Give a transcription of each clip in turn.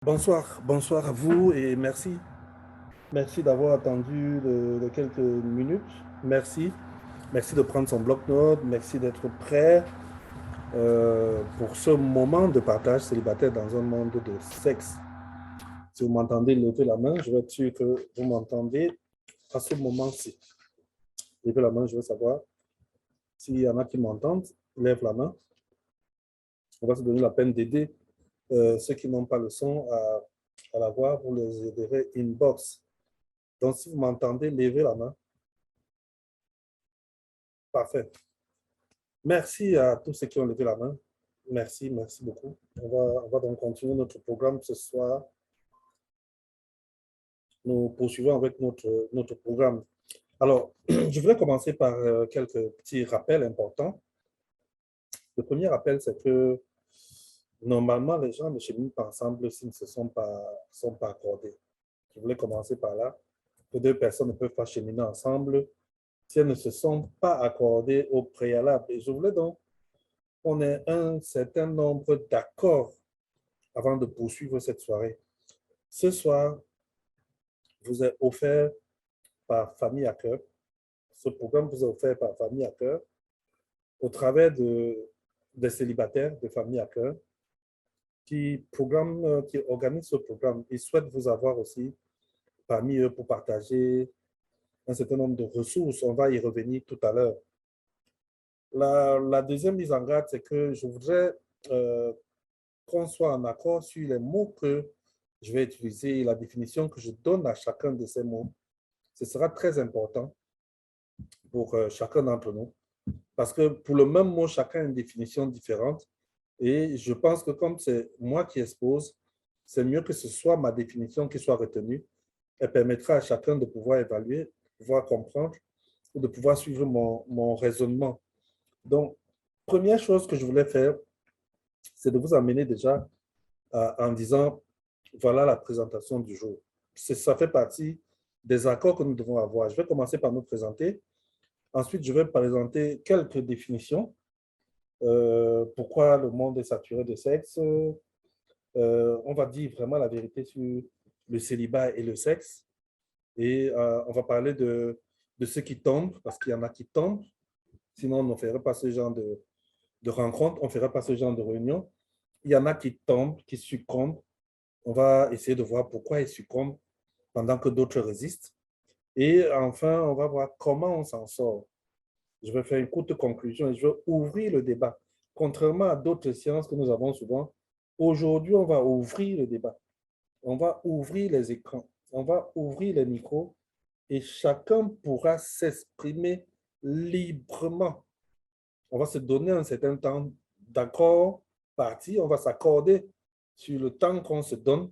Bonsoir, bonsoir à vous et merci. Merci d'avoir attendu de quelques minutes. Merci. Merci de prendre son bloc-notes. Merci d'être prêt pour ce moment de partage célibataire dans un monde de sexe. Si vous m'entendez, levez la main. Je vais être sûr que vous m'entendez à ce moment-ci. Levez la main, je veux savoir s'il y en a qui m'entendent. Lève la main. On va se donner la peine d'aider ceux qui n'ont pas le son à l'avoir. Vous les aiderez inbox. Donc, si vous m'entendez, levez la main. Parfait. Merci à tous ceux qui ont levé la main. Merci, merci beaucoup. On va donc continuer notre programme ce soir. Nous poursuivons avec notre programme. Alors, je voudrais commencer par quelques petits rappels importants. Le premier rappel, c'est que normalement, les gens ne cheminent pas ensemble s'ils ne sont pas accordés. Je voulais commencer par là. Que deux personnes ne peuvent pas cheminer ensemble si elles ne se sont pas accordées au préalable. Et je voulais donc qu'on ait un certain nombre d'accords avant de poursuivre cette soirée. Ce soir, vous est offert par Famille à cœur. Ce programme vous est offert par Famille à cœur au travers des célibataires de Famille à cœur qui organisent ce programme. Ils souhaitent vous avoir aussi parmi eux pour partager un certain nombre de ressources. On va y revenir tout à l'heure. La deuxième mise en garde, c'est que je voudrais qu'on soit en accord sur les mots que je vais utiliser et la définition que je donne à chacun de ces mots. Ce sera très important pour chacun d'entre nous parce que pour le même mot, chacun a une définition différente. Et je pense que comme c'est moi qui expose, c'est mieux que ce soit ma définition qui soit retenue. Elle permettra à chacun de pouvoir évaluer, de pouvoir comprendre ou de pouvoir suivre mon raisonnement. Donc, première chose que je voulais faire, c'est de vous amener déjà en disant, voilà la présentation du jour. Ça fait partie des accords que nous devons avoir. Je vais commencer par nous présenter. Ensuite, je vais présenter quelques définitions. Pourquoi le monde est saturé de sexe. On va dire vraiment la vérité sur le célibat et le sexe. Et on va parler de ceux qui tombent, parce qu'il y en a qui tombent. Sinon, on ne ferait pas ce genre de rencontre, on ne ferait pas ce genre de réunion. Il y en a qui tombent, qui succombent. On va essayer de voir pourquoi ils succombent pendant que d'autres résistent. Et enfin, on va voir comment on s'en sort. Je vais faire une courte conclusion et je vais ouvrir le débat. Contrairement à d'autres séances que nous avons souvent, aujourd'hui, on va ouvrir le débat. On va ouvrir les écrans, on va ouvrir les micros et chacun pourra s'exprimer librement. On va se donner un certain temps d'accord parti, on va s'accorder sur le temps qu'on se donne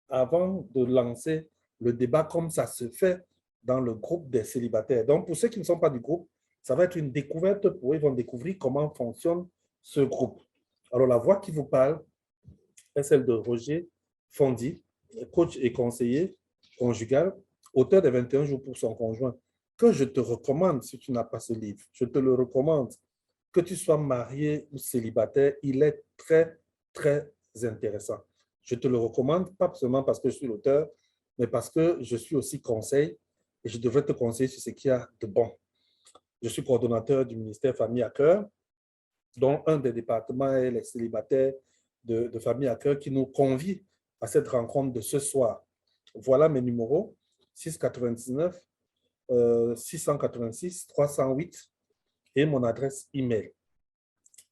avant de lancer le débat comme ça se fait dans le groupe des célibataires. Donc, pour ceux qui ne sont pas du groupe, ça va être une découverte pour eux. Ils vont découvrir comment fonctionne ce groupe. Alors, la voix qui vous parle est celle de Roger Fondy, coach et conseiller conjugal, auteur de 21 jours pour son conjoint, que je te recommande si tu n'as pas ce livre. Je te le recommande. Que tu sois marié ou célibataire, il est très, très intéressant. Je te le recommande, pas seulement parce que je suis l'auteur, mais parce que je suis aussi conseil et je devrais te conseiller sur ce qu'il y a de bon. Je suis coordonnateur du ministère Famille à cœur, dont un des départements est les célibataires de Famille à cœur qui nous convie à cette rencontre de ce soir. Voilà mes numéros, 699 686 308 et mon adresse email.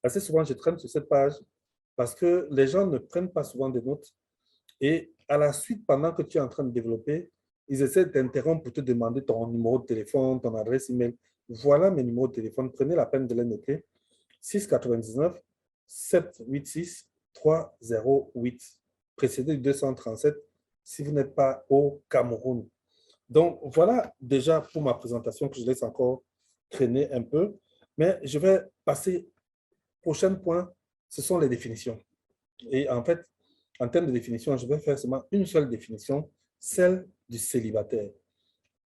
Assez souvent, je traîne sur cette page parce que les gens ne prennent pas souvent des notes et à la suite, pendant que tu es en train de développer, ils essaient d'interrompre pour te demander ton numéro de téléphone, ton adresse email. Voilà mes numéros de téléphone. Prenez la peine de les noter. 699 786 308, précédé du 237 si vous n'êtes pas au Cameroun. Donc, voilà déjà pour ma présentation que je laisse encore traîner un peu. Mais je vais passer au prochain point, ce sont les définitions. Et en fait, en termes de définition, je vais faire seulement une seule définition, celle du célibataire.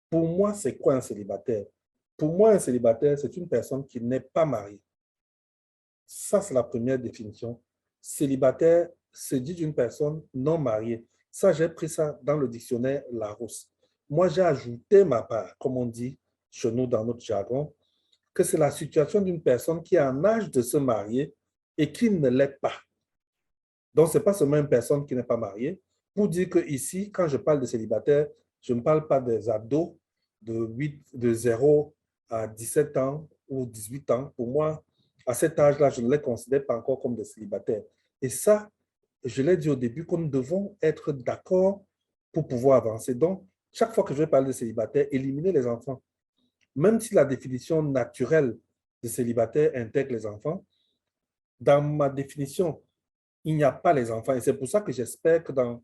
Pour moi, c'est quoi un célibataire? Pour moi, un célibataire, c'est une personne qui n'est pas mariée. Ça, c'est la première définition. Célibataire, se dit d'une personne non mariée. Ça, j'ai pris ça dans le dictionnaire Larousse. Moi, j'ai ajouté ma part, comme on dit chez nous dans notre jargon, que c'est la situation d'une personne qui est en âge de se marier et qui ne l'est pas. Donc, ce n'est pas seulement une personne qui n'est pas mariée. Pour dire que ici, quand je parle de célibataire, je ne parle pas des ados de 0 à 17 ans ou 18 ans. Pour moi, à cet âge-là, je ne les considère pas encore comme des célibataires. Et ça, je l'ai dit au début, que nous devons être d'accord pour pouvoir avancer. Donc, chaque fois que je vais parler de célibataire, éliminer les enfants. Même si la définition naturelle de célibataire intègre les enfants, dans ma définition, il n'y a pas les enfants. Et c'est pour ça que j'espère que dans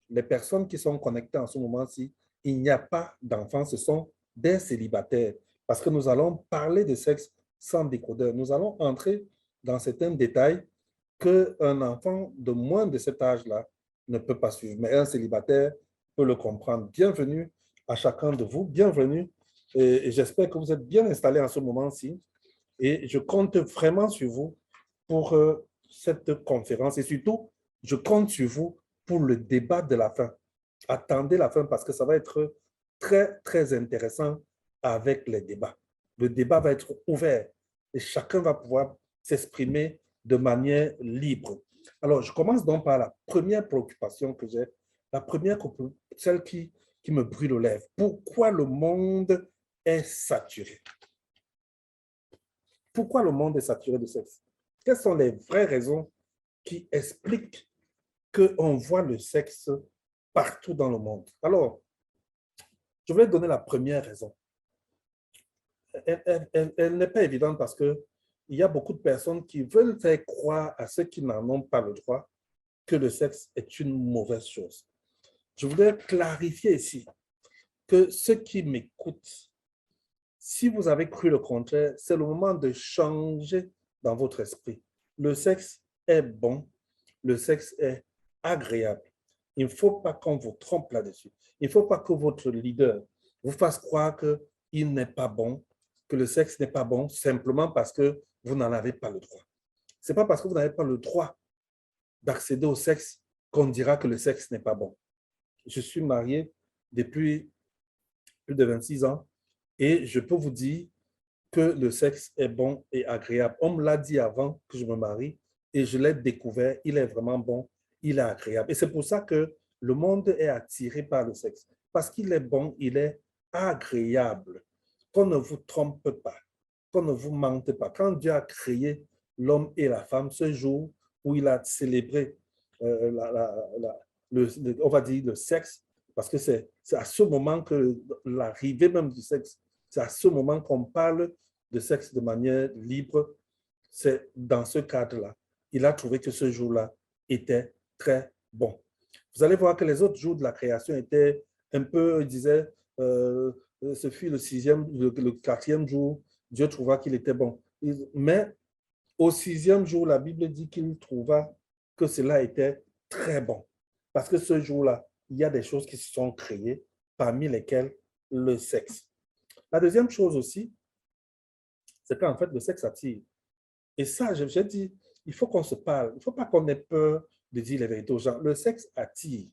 les personnes qui sont connectées en ce moment-ci, il n'y a pas d'enfants, ce sont des célibataires. Parce que nous allons parler de sexe sans décodeur. Nous allons entrer dans certains détails qu'un enfant de moins de cet âge-là ne peut pas suivre. Mais un célibataire peut le comprendre. Bienvenue à chacun de vous. Bienvenue. Et j'espère que vous êtes bien installés en ce moment-ci. Et je compte vraiment sur vous pour cette conférence. Et surtout, je compte sur vous pour le débat de la fin. Attendez la fin parce que ça va être très, très intéressant avec les débats. Le débat va être ouvert et chacun va pouvoir s'exprimer de manière libre. Alors, je commence donc par la première préoccupation que j'ai, la première, celle qui me brûle aux lèvres. Pourquoi le monde est saturé? Pourquoi le monde est saturé de sexe? Quelles sont les vraies raisons qui expliquent qu'on voit le sexe partout dans le monde? Alors, je vais donner la première raison. Elle n'est pas évidente parce qu'il y a beaucoup de personnes qui veulent faire croire à ceux qui n'en ont pas le droit que le sexe est une mauvaise chose. Je voudrais clarifier ici que ceux qui m'écoutent, si vous avez cru le contraire, c'est le moment de changer dans votre esprit. Le sexe est bon, le sexe est agréable. Il ne faut pas qu'on vous trompe là-dessus. Il ne faut pas que votre leader vous fasse croire qu'il n'est pas bon, que le sexe n'est pas bon, simplement parce que vous n'en avez pas le droit. Ce n'est pas parce que vous n'avez pas le droit d'accéder au sexe qu'on dira que le sexe n'est pas bon. Je suis marié depuis plus de 26 ans et je peux vous dire que le sexe est bon et agréable. On me l'a dit avant que je me marie et je l'ai découvert. Il est vraiment bon, il est agréable. Et c'est pour ça que le monde est attiré par le sexe. Parce qu'il est bon, il est agréable. Qu'on ne vous trompe pas, qu'on ne vous mente pas. Quand Dieu a créé l'homme et la femme, ce jour où il a célébré on va dire le sexe, parce que c'est à ce moment que l'arrivée même du sexe, c'est à ce moment qu'on parle de sexe de manière libre, c'est dans ce cadre-là. Il a trouvé que ce jour-là était très bon. Vous allez voir que les autres jours de la création étaient un peu, disait, ce fut le quatrième jour, Dieu trouva qu'il était bon. Mais au sixième jour, la Bible dit qu'il trouva que cela était très bon. Parce que ce jour-là, il y a des choses qui se sont créées, parmi lesquelles le sexe. La deuxième chose aussi, c'est qu'en fait, le sexe attire. Et ça, j'ai dit, il faut qu'on se parle. Il ne faut pas qu'on ait peur de dire les vérités aux gens. Le sexe attire.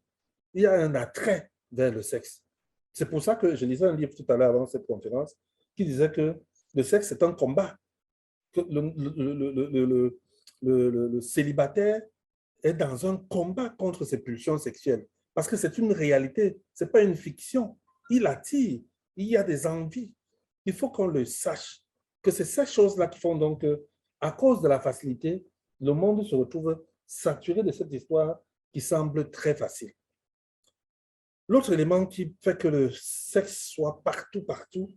Il y a un attrait vers le sexe. C'est pour ça que je lisais un livre tout à l'heure avant cette conférence qui disait que le sexe, c'est un combat. Que le célibataire est dans un combat contre ses pulsions sexuelles. Parce que c'est une réalité, ce n'est pas une fiction. Il attire, il y a des envies. Il faut qu'on le sache, que c'est ces choses-là qui font donc que, à cause de la facilité, le monde se retrouve saturé de cette histoire qui semble très facile. L'autre élément qui fait que le sexe soit partout, partout,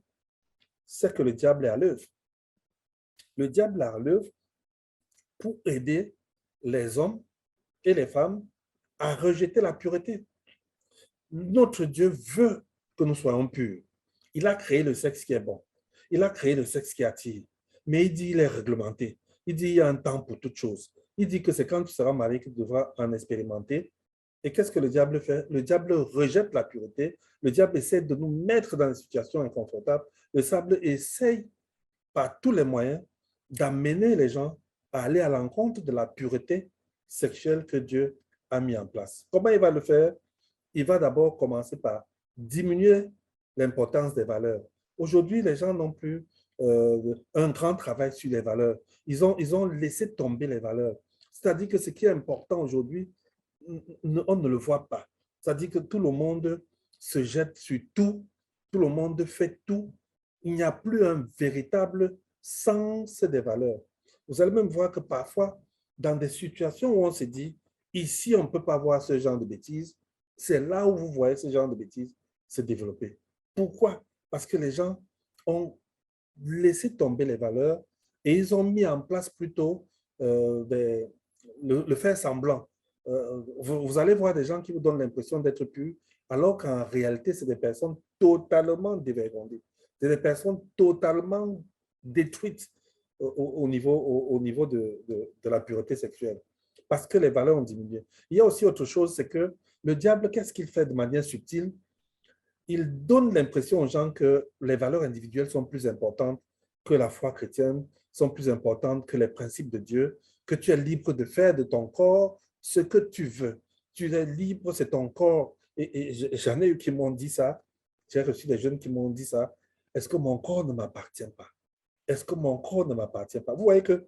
c'est que le diable est à l'œuvre. Le diable est à l'œuvre pour aider les hommes et les femmes à rejeter la pureté. Notre Dieu veut que nous soyons purs. Il a créé le sexe qui est bon. Il a créé le sexe qui attire. Mais il dit qu'il est réglementé. Il dit qu'il y a un temps pour toute chose. Il dit que c'est quand tu seras marié que tu devras en expérimenter. Et qu'est-ce que le diable fait? Le diable rejette la pureté. Le diable essaie de nous mettre dans des situations inconfortables. Le diable essaie par tous les moyens d'amener les gens à aller à l'encontre de la pureté sexuelle que Dieu a mis en place. Comment il va le faire? Il va d'abord commencer par diminuer l'importance des valeurs. Aujourd'hui, les gens n'ont plus un grand travail sur les valeurs. Ils ont laissé tomber les valeurs. C'est-à-dire que ce qui est important aujourd'hui, on ne le voit pas. C'est-à-dire que tout le monde se jette sur tout, tout le monde fait tout. Il n'y a plus un véritable sens des valeurs. Vous allez même voir que parfois, dans des situations où on se dit, ici, on ne peut pas voir ce genre de bêtises, c'est là où vous voyez ce genre de bêtises se développer. Pourquoi? Parce que les gens ont laissé tomber les valeurs et ils ont mis en place plutôt le faire semblant. Vous allez voir des gens qui vous donnent l'impression d'être purs, alors qu'en réalité, c'est des personnes totalement dévergondées. C'est des personnes totalement détruites au niveau de la pureté sexuelle. Parce que les valeurs ont diminué. Il y a aussi autre chose, c'est que le diable, qu'est-ce qu'il fait de manière subtile? Il donne l'impression aux gens que les valeurs individuelles sont plus importantes que la foi chrétienne, sont plus importantes que les principes de Dieu, que tu es libre de faire de ton corps ce que tu veux. Tu es libre, c'est ton corps. Et j'en ai eu qui m'ont dit ça. J'ai reçu des jeunes qui m'ont dit ça. Est-ce que mon corps ne m'appartient pas? Est-ce que mon corps ne m'appartient pas? Vous voyez que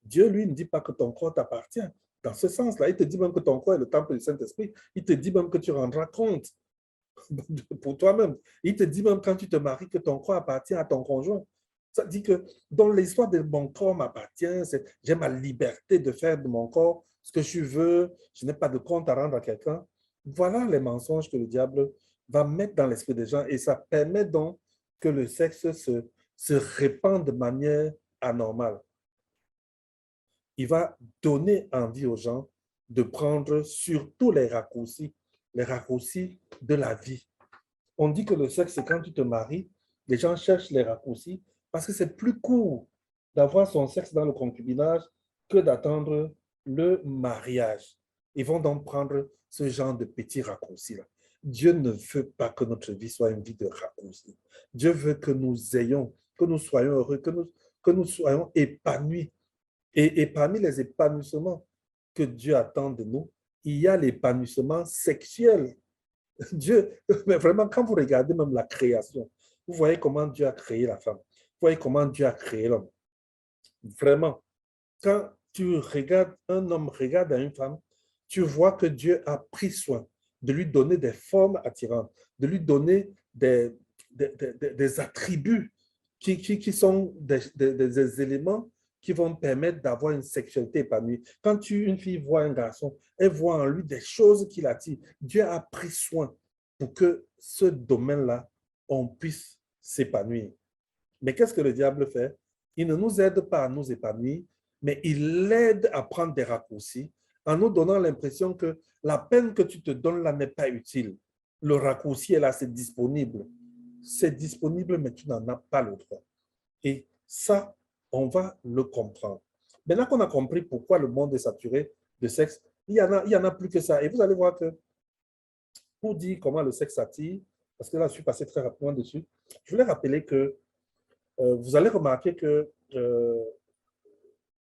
Dieu, lui, ne dit pas que ton corps t'appartient. Dans ce sens-là, il te dit même que ton corps est le temple du Saint-Esprit. Il te dit même que tu rendras compte pour toi-même. Il te dit même quand tu te maries que ton corps appartient à ton conjoint. Ça dit que dans l'histoire de mon corps m'appartient, j'ai ma liberté de faire de mon corps ce que je veux, je n'ai pas de compte à rendre à quelqu'un. Voilà les mensonges que le diable va mettre dans l'esprit des gens et ça permet donc que le sexe se répand de manière anormale. Il va donner envie aux gens de prendre surtout les raccourcis de la vie. On dit que le sexe, c'est quand tu te maries, les gens cherchent les raccourcis parce que c'est plus court d'avoir son sexe dans le concubinage que d'attendre le mariage. Ils vont donc prendre ce genre de petits raccourcis-là. Dieu ne veut pas que notre vie soit une vie de raccourcis. Dieu veut que nous ayons, que nous soyons heureux, que nous soyons épanouis. Et parmi les épanouissements que Dieu attend de nous, il y a l'épanouissement sexuel. Dieu, mais vraiment, quand vous regardez même la création, vous voyez comment Dieu a créé la femme. Vous voyez comment Dieu a créé l'homme. Vraiment, quand tu regardes un homme, regarde à une femme, tu vois que Dieu a pris soin de lui donner des formes attirantes, de lui donner des attributs qui sont des éléments qui vont permettre d'avoir une sexualité épanouie. Quand une fille voit un garçon, elle voit en lui des choses qui l'attirent. Dieu a pris soin pour que ce domaine-là, on puisse s'épanouir. Mais qu'est-ce que le diable fait? Il ne nous aide pas à nous épanouir, mais il l'aide à prendre des raccourcis en nous donnant l'impression que la peine que tu te donnes là n'est pas utile. Le raccourci est là, c'est disponible. C'est disponible, mais tu n'en as pas le droit. Et ça, on va le comprendre. Maintenant qu'on a compris pourquoi le monde est saturé de sexe, il y en a plus que ça. Et vous allez voir que pour dire comment le sexe attire, parce que là, je suis passé très rapidement dessus, je voulais rappeler que vous allez remarquer que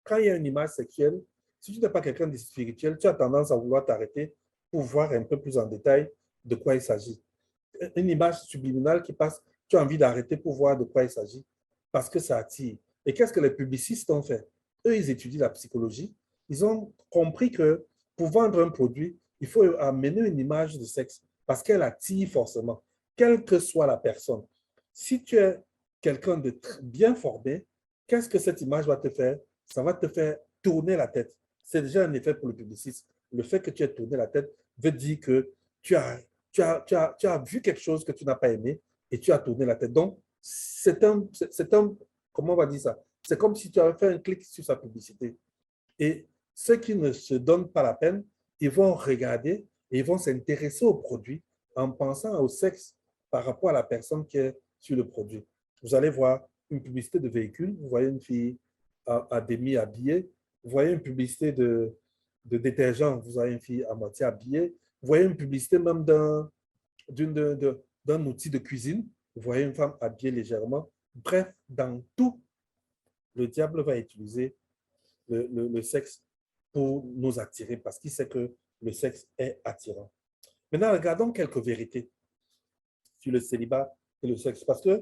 quand il y a une image sexuelle, si tu n'es pas quelqu'un de spirituel, tu as tendance à vouloir t'arrêter pour voir un peu plus en détail de quoi il s'agit. Une image subliminale qui passe, tu as envie d'arrêter pour voir de quoi il s'agit parce que ça attire. Et qu'est-ce que les publicistes ont fait? Eux, ils étudient la psychologie. Ils ont compris que pour vendre un produit, il faut amener une image de sexe parce qu'elle attire forcément, quelle que soit la personne. Si tu es quelqu'un de bien formé, qu'est-ce que cette image va te faire? Ça va te faire tourner la tête. C'est déjà un effet pour le publiciste. Le fait que tu aies tourné la tête veut dire que tu as vu quelque chose que tu n'as pas aimé et tu as tourné la tête. Donc, comment on va dire ça? C'est comme si tu avais fait un clic sur sa publicité. Et ceux qui ne se donnent pas la peine, ils vont regarder et ils vont s'intéresser au produit en pensant au sexe par rapport à la personne qui est sur le produit. Vous allez voir une publicité de véhicule, vous voyez une fille à demi habillée, vous voyez une publicité de détergent, vous voyez une fille à moitié habillée, vous voyez une publicité même d'un outil de cuisine, vous voyez une femme habillée légèrement. Bref, dans tout, le diable va utiliser le sexe pour nous attirer parce qu'il sait que le sexe est attirant. Maintenant, regardons quelques vérités sur le célibat et le sexe parce que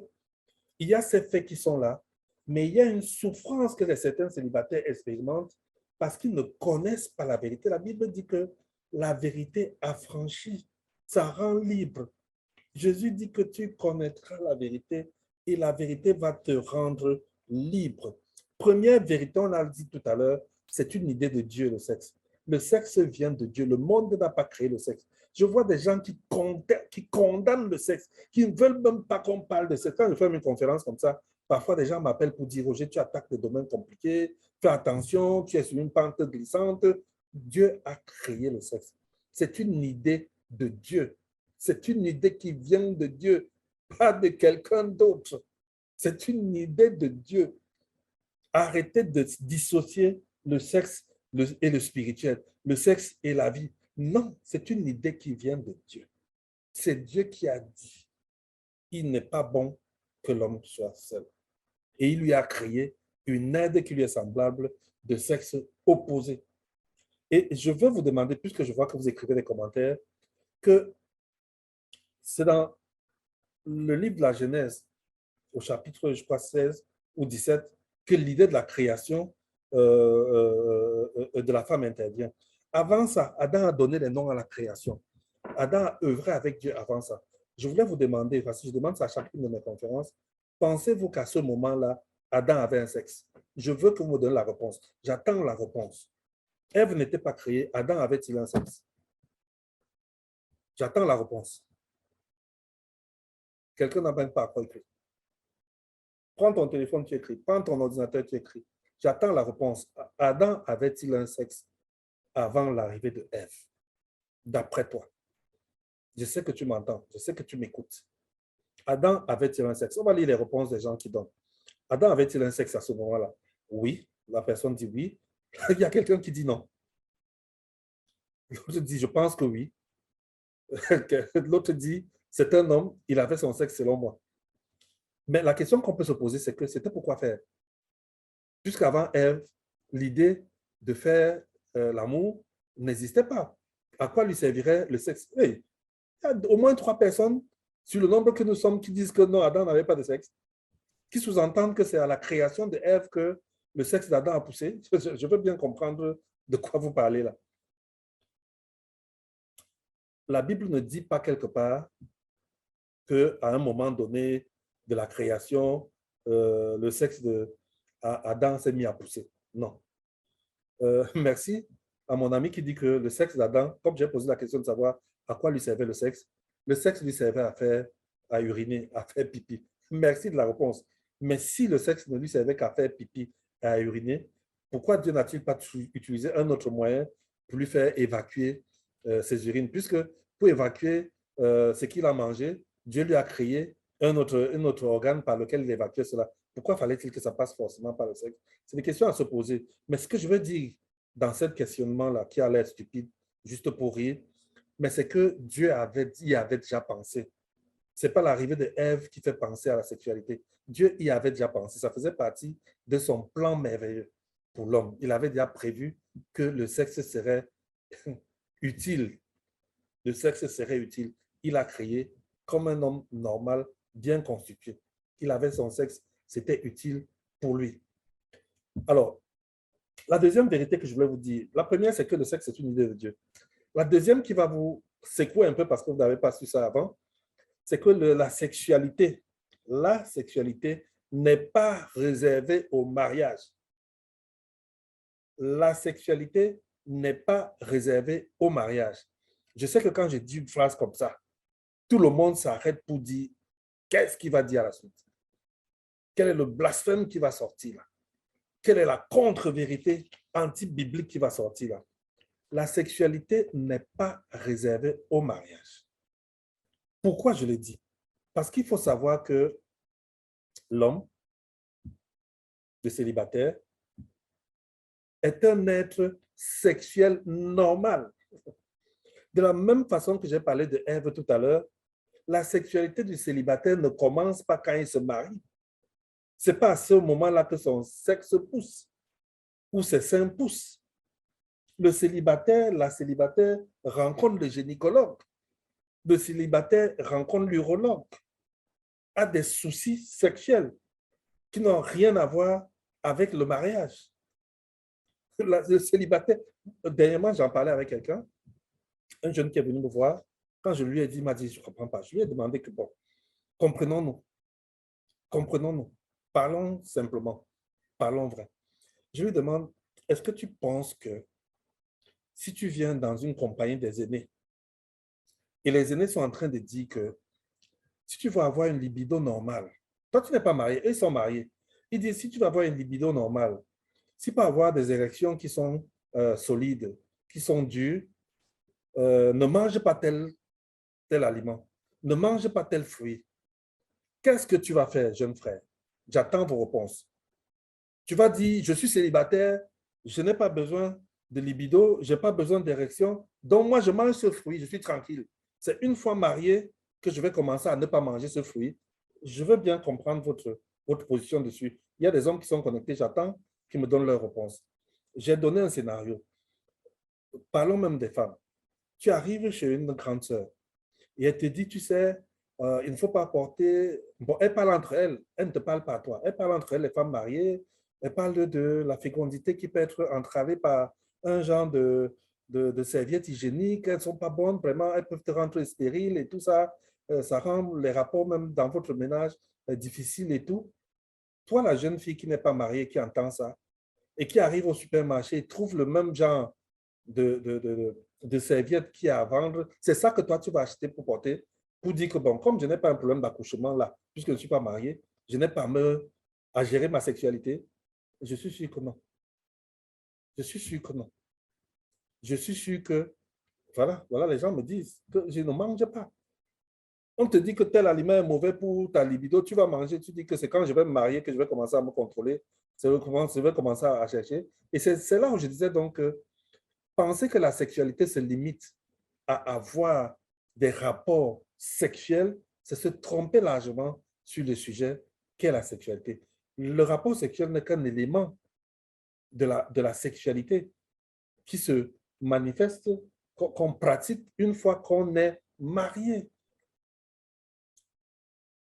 il y a ces faits qui sont là, mais il y a une souffrance que certains célibataires expérimentent parce qu'ils ne connaissent pas la vérité. La Bible dit que la vérité affranchit, ça rend libre. Jésus dit que tu connaîtras la vérité et la vérité va te rendre libre. Première vérité, on l'a dit tout à l'heure, c'est une idée de Dieu, le sexe. Le sexe vient de Dieu. Le monde n'a pas créé le sexe. Je vois des gens qui condamnent le sexe, qui ne veulent même pas qu'on parle de sexe. Quand je fais une conférence comme ça, parfois des gens m'appellent pour dire, Roger, tu attaques des domaines compliqués, fais attention, tu es sur une pente glissante. Dieu a créé le sexe. C'est une idée de Dieu. C'est une idée qui vient de Dieu, pas de quelqu'un d'autre. C'est une idée de Dieu. Arrêtez de dissocier le sexe et le spirituel, le sexe et la vie. Non, c'est une idée qui vient de Dieu. C'est Dieu qui a dit, il n'est pas bon que l'homme soit seul. Et il lui a créé une aide qui lui est semblable de sexe opposé. Et je veux vous demander, puisque je vois que vous écrivez des commentaires, que c'est dans le livre de la Genèse, au chapitre, je crois, 16 ou 17, que l'idée de la création de la femme intervient. Avant ça, Adam a donné les noms à la création. Adam a œuvré avec Dieu avant ça. Je voulais vous demander, parce que je demande ça à chacune de mes conférences, pensez-vous qu'à ce moment-là, Adam avait un sexe? Je veux que vous me donniez la réponse. J'attends la réponse. Ève n'était pas créée. Adam avait-il un sexe? J'attends la réponse. Quelqu'un n'a même pas à quoi écrire. Prends ton téléphone, tu écris. Prends ton ordinateur, tu écris. J'attends la réponse. Adam avait-il un sexe avant l'arrivée de Ève? D'après toi. Je sais que tu m'entends. Je sais que tu m'écoutes. Adam avait-il un sexe? On va lire les réponses des gens qui donnent. Adam avait-il un sexe à ce moment-là? Oui. La personne dit oui. Il y a quelqu'un qui dit non. L'autre dit, je pense que oui. L'autre dit, c'est un homme, il avait son sexe selon moi. Mais la question qu'on peut se poser, c'est que c'était pourquoi faire? Puisqu'avant Ève, l'idée de faire l'amour n'existait pas. À quoi lui servirait le sexe? Hey, il y a au moins 3 personnes sur le nombre que nous sommes qui disent que non, Adam n'avait pas de sexe, qui sous-entendent que c'est à la création de Ève que le sexe d'Adam a poussé. Je veux bien comprendre de quoi vous parlez là. La Bible ne dit pas quelque part qu'à un moment donné de la création, le sexe d'Adam s'est mis à pousser. Non. Merci à mon ami qui dit que le sexe d'Adam, comme j'ai posé la question de savoir à quoi lui servait le sexe lui servait à uriner, à faire pipi. Merci de la réponse. Mais si le sexe ne lui servait qu'à faire pipi et à uriner, pourquoi Dieu n'a-t-il pas utilisé un autre moyen pour lui faire évacuer ses urines? Puisque pour évacuer ce qu'il a mangé, Dieu lui a créé un autre organe par lequel il évacuait cela. Pourquoi fallait-il que ça passe forcément par le sexe? C'est des questions à se poser. Mais ce que je veux dire dans ce questionnement-là, qui a l'air stupide, juste pour rire, mais c'est que Dieu y avait déjà pensé. Ce n'est pas l'arrivée de Ève qui fait penser à la sexualité. Dieu y avait déjà pensé. Ça faisait partie de son plan merveilleux pour l'homme. Il avait déjà prévu que le sexe serait utile. Le sexe serait utile. Il a créé comme un homme normal, bien constitué. Il avait son sexe, c'était utile pour lui. Alors, la deuxième vérité que je voulais vous dire, la première, c'est que le sexe est une idée de Dieu. La deuxième qui va vous secouer un peu parce que vous n'avez pas su ça avant, c'est que la sexualité n'est pas réservée au mariage. La sexualité n'est pas réservée au mariage. Je sais que quand je dis une phrase comme ça, tout le monde s'arrête pour dire qu'est-ce qu'il va dire à la suite? Quel est le blasphème qui va sortir là? Quelle est la contre-vérité anti-biblique qui va sortir là? La sexualité n'est pas réservée au mariage. Pourquoi je le dis? Parce qu'il faut savoir que l'homme, le célibataire, est un être sexuel normal. De la même façon que j'ai parlé de Ève tout à l'heure, la sexualité du célibataire ne commence pas quand il se marie. Ce n'est pas à ce moment-là que son sexe pousse ou ses seins poussent. Le célibataire, la célibataire rencontre le gynécologue. Le célibataire rencontre l'urologue, a des soucis sexuels qui n'ont rien à voir avec le mariage. Le célibataire, dernièrement, j'en parlais avec quelqu'un, un jeune qui est venu me voir. Quand je lui ai dit, il m'a dit, je ne comprends pas. Je lui ai demandé que, bon, comprenons-nous, comprenons-nous, parlons simplement, parlons vrai. Je lui demande, est-ce que tu penses que si tu viens dans une compagnie des aînés, et les aînés sont en train de dire que si tu veux avoir une libido normale, toi tu n'es pas marié, eux ils sont mariés, ils disent si tu veux avoir une libido normale, si tu peux avoir des érections qui sont solides, qui sont dures, ne mange pas tel aliment, ne mange pas tel fruit. Qu'est-ce que tu vas faire, jeune frère? J'attends vos réponses. Tu vas dire, je suis célibataire, je n'ai pas besoin de libido, je n'ai pas besoin d'érection, donc moi je mange ce fruit, je suis tranquille. C'est une fois marié que je vais commencer à ne pas manger ce fruit. Je veux bien comprendre votre position dessus. Il y a des hommes qui sont connectés, j'attends qu'ils me donnent leur réponse. J'ai donné un scénario. Parlons même des femmes. Tu arrives chez une grande sœur et elle te dit, tu sais, il ne faut pas porter... Bon, elle parle entre elles, elle ne te parle pas à toi. Elle parle entre elles, les femmes mariées, elle parle de la fécondité qui peut être entravée par un genre de serviettes hygiéniques. Elles ne sont pas bonnes, vraiment, elles peuvent te rendre stérile et tout ça. Ça rend les rapports même dans votre ménage difficiles et tout. Toi, la jeune fille qui n'est pas mariée, qui entend ça, et qui arrive au supermarché et trouve le même genre de serviettes qu'il y a à vendre, c'est ça que toi, tu vas acheter pour porter, pour dire que, bon, comme je n'ai pas un problème d'accouchement là, puisque je ne suis pas marié, je n'ai pas à gérer ma sexualité. Je suis sûr que non. Je suis sûr que non. Je suis sûr que, voilà, les gens me disent que je ne mange pas. On te dit que tel aliment est mauvais pour ta libido, tu vas manger, tu dis que c'est quand je vais me marier que je vais commencer à me contrôler, je vais commencer à chercher. Et c'est là où je disais donc que penser que la sexualité se limite à avoir des rapports sexuels, c'est se tromper largement sur le sujet qu'est la sexualité. Le rapport sexuel n'est qu'un élément de la sexualité qui se manifeste, qu'on pratique une fois qu'on est marié.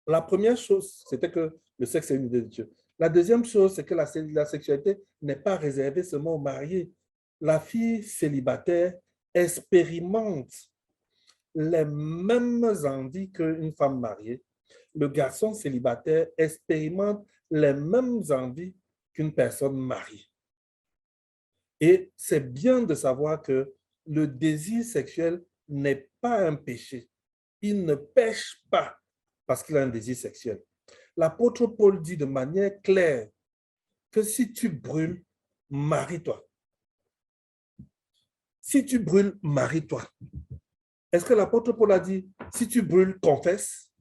La première chose, c'était que le sexe est une idée de Dieu. La deuxième chose, c'est que la sexualité n'est pas réservée seulement aux mariés. La fille célibataire expérimente les mêmes envies qu'une femme mariée. Le garçon célibataire expérimente les mêmes envies qu'une personne mariée. Et c'est bien de savoir que le désir sexuel n'est pas un péché. Il ne pêche pas parce qu'il a un désir sexuel. L'apôtre Paul dit de manière claire que si tu brûles, marie-toi. Si tu brûles, marie-toi. Est-ce que l'apôtre Paul a dit, si tu brûles, confesse?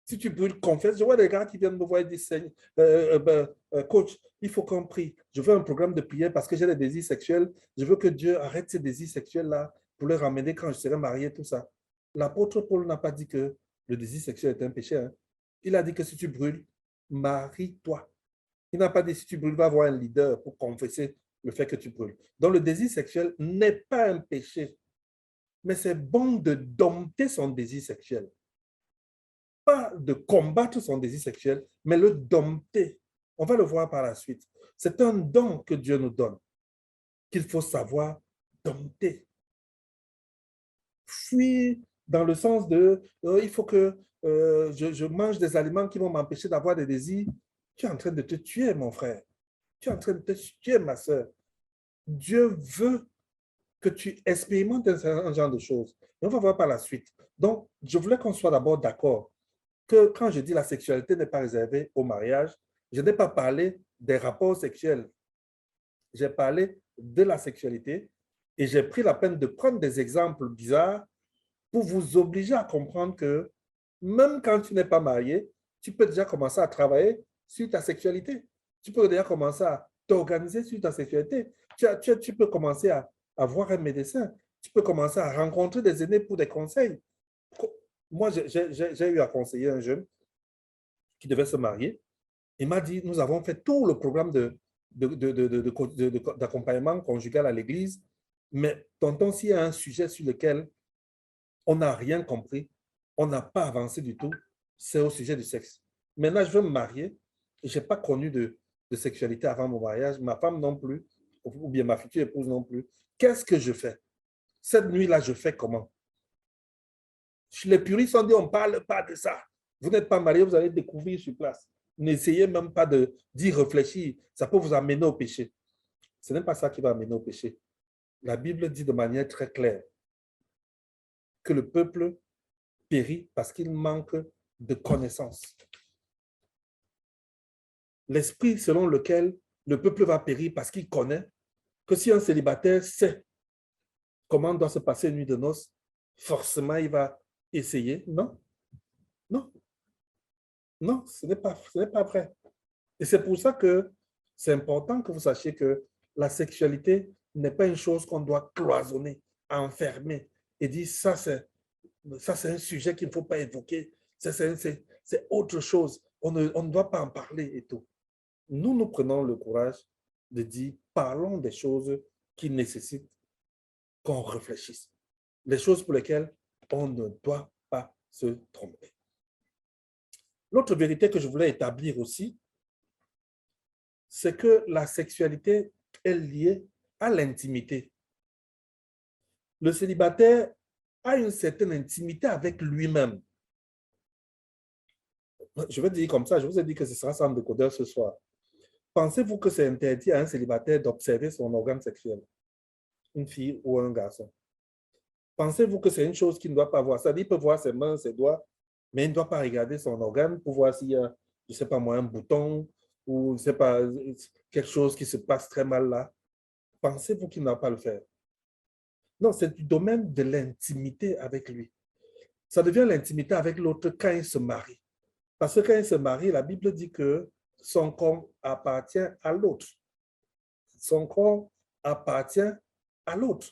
Si tu brûles, confesse. Je vois des gars qui viennent me voir et disent, coach, il faut qu'on prie. Je veux un programme de prière parce que j'ai des désirs sexuels. Je veux que Dieu arrête ces désirs sexuels-là pour les ramener quand je serai marié, tout ça. L'apôtre Paul n'a pas dit que le désir sexuel est un péché. Hein. Il a dit que si tu brûles, marie-toi. Il n'a pas dit si tu brûles, va avoir un leader pour confesser le fait que tu brûles. Donc le désir sexuel n'est pas un péché. Mais c'est bon de dompter son désir sexuel. Pas de combattre son désir sexuel, mais le dompter. On va le voir par la suite. C'est un don que Dieu nous donne, qu'il faut savoir dompter. Fuir dans le sens de il faut que je mange des aliments qui vont m'empêcher d'avoir des désirs. Tu es en train de te tuer, mon frère. Tu es en train de te tuer, ma soeur. Dieu veut que tu expérimentes un genre de choses. Et on va voir par la suite. Donc, je voulais qu'on soit d'abord d'accord que quand je dis la sexualité n'est pas réservée au mariage, je n'ai pas parlé des rapports sexuels. J'ai parlé de la sexualité et j'ai pris la peine de prendre des exemples bizarres pour vous obliger à comprendre que même quand tu n'es pas marié, tu peux déjà commencer à travailler sur ta sexualité. Tu peux déjà commencer à t'organiser sur ta sexualité. Tu peux commencer à voir un médecin. Tu peux commencer à rencontrer des aînés pour des conseils. Moi, j'ai eu à conseiller un jeune qui devait se marier. Il m'a dit, nous avons fait tout le programme d'accompagnement conjugal à l'église. Mais tonton, s'il y a un sujet sur lequel on n'a rien compris, on n'a pas avancé du tout, c'est au sujet du sexe. Maintenant, je veux me marier et je n'ai pas connu de sexualité avant mon mariage, ma femme non plus, ou bien ma future épouse non plus. Qu'est-ce que je fais? Cette nuit-là, je fais comment? Les puristes ont dit, on ne parle pas de ça. Vous n'êtes pas marié, vous allez découvrir sur place. N'essayez même pas d'y réfléchir. Ça peut vous amener au péché. Ce n'est pas ça qui va amener au péché. La Bible dit de manière très claire que le peuple périt parce qu'il manque de connaissances. L'esprit selon lequel le peuple va périr parce qu'il connaît que si un célibataire sait comment doit se passer une nuit de noces, forcément il va essayer. Non, non, non, ce n'est pas vrai. Et c'est pour ça que c'est important que vous sachiez que la sexualité n'est pas une chose qu'on doit cloisonner, enfermer et dire ça c'est un sujet qu'il ne faut pas évoquer, c'est autre chose, on ne doit pas en parler et tout. Nous prenons le courage de dire parlons des choses qui nécessitent qu'on réfléchisse, les choses pour lesquelles on ne doit pas se tromper. L'autre vérité que je voulais établir aussi, c'est que la sexualité est liée à l'intimité. Le célibataire a une certaine intimité avec lui-même. Je vais dire comme ça, je vous ai dit que ce sera sans décodeur ce soir. Pensez-vous que c'est interdit à un célibataire d'observer son organe sexuel, une fille ou un garçon? Pensez-vous que c'est une chose qu'il ne doit pas voir? C'est-à-dire qu'il peut voir ses mains, ses doigts, mais il ne doit pas regarder son organe pour voir s'il y a, je ne sais pas moi, un bouton ou je ne sais pas, quelque chose qui se passe très mal là. Pensez-vous qu'il n'a pas le faire? Non, c'est du domaine de l'intimité avec lui. Ça devient l'intimité avec l'autre quand il se marie. Parce que quand il se marie, la Bible dit que son corps appartient à l'autre. Son corps appartient à l'autre.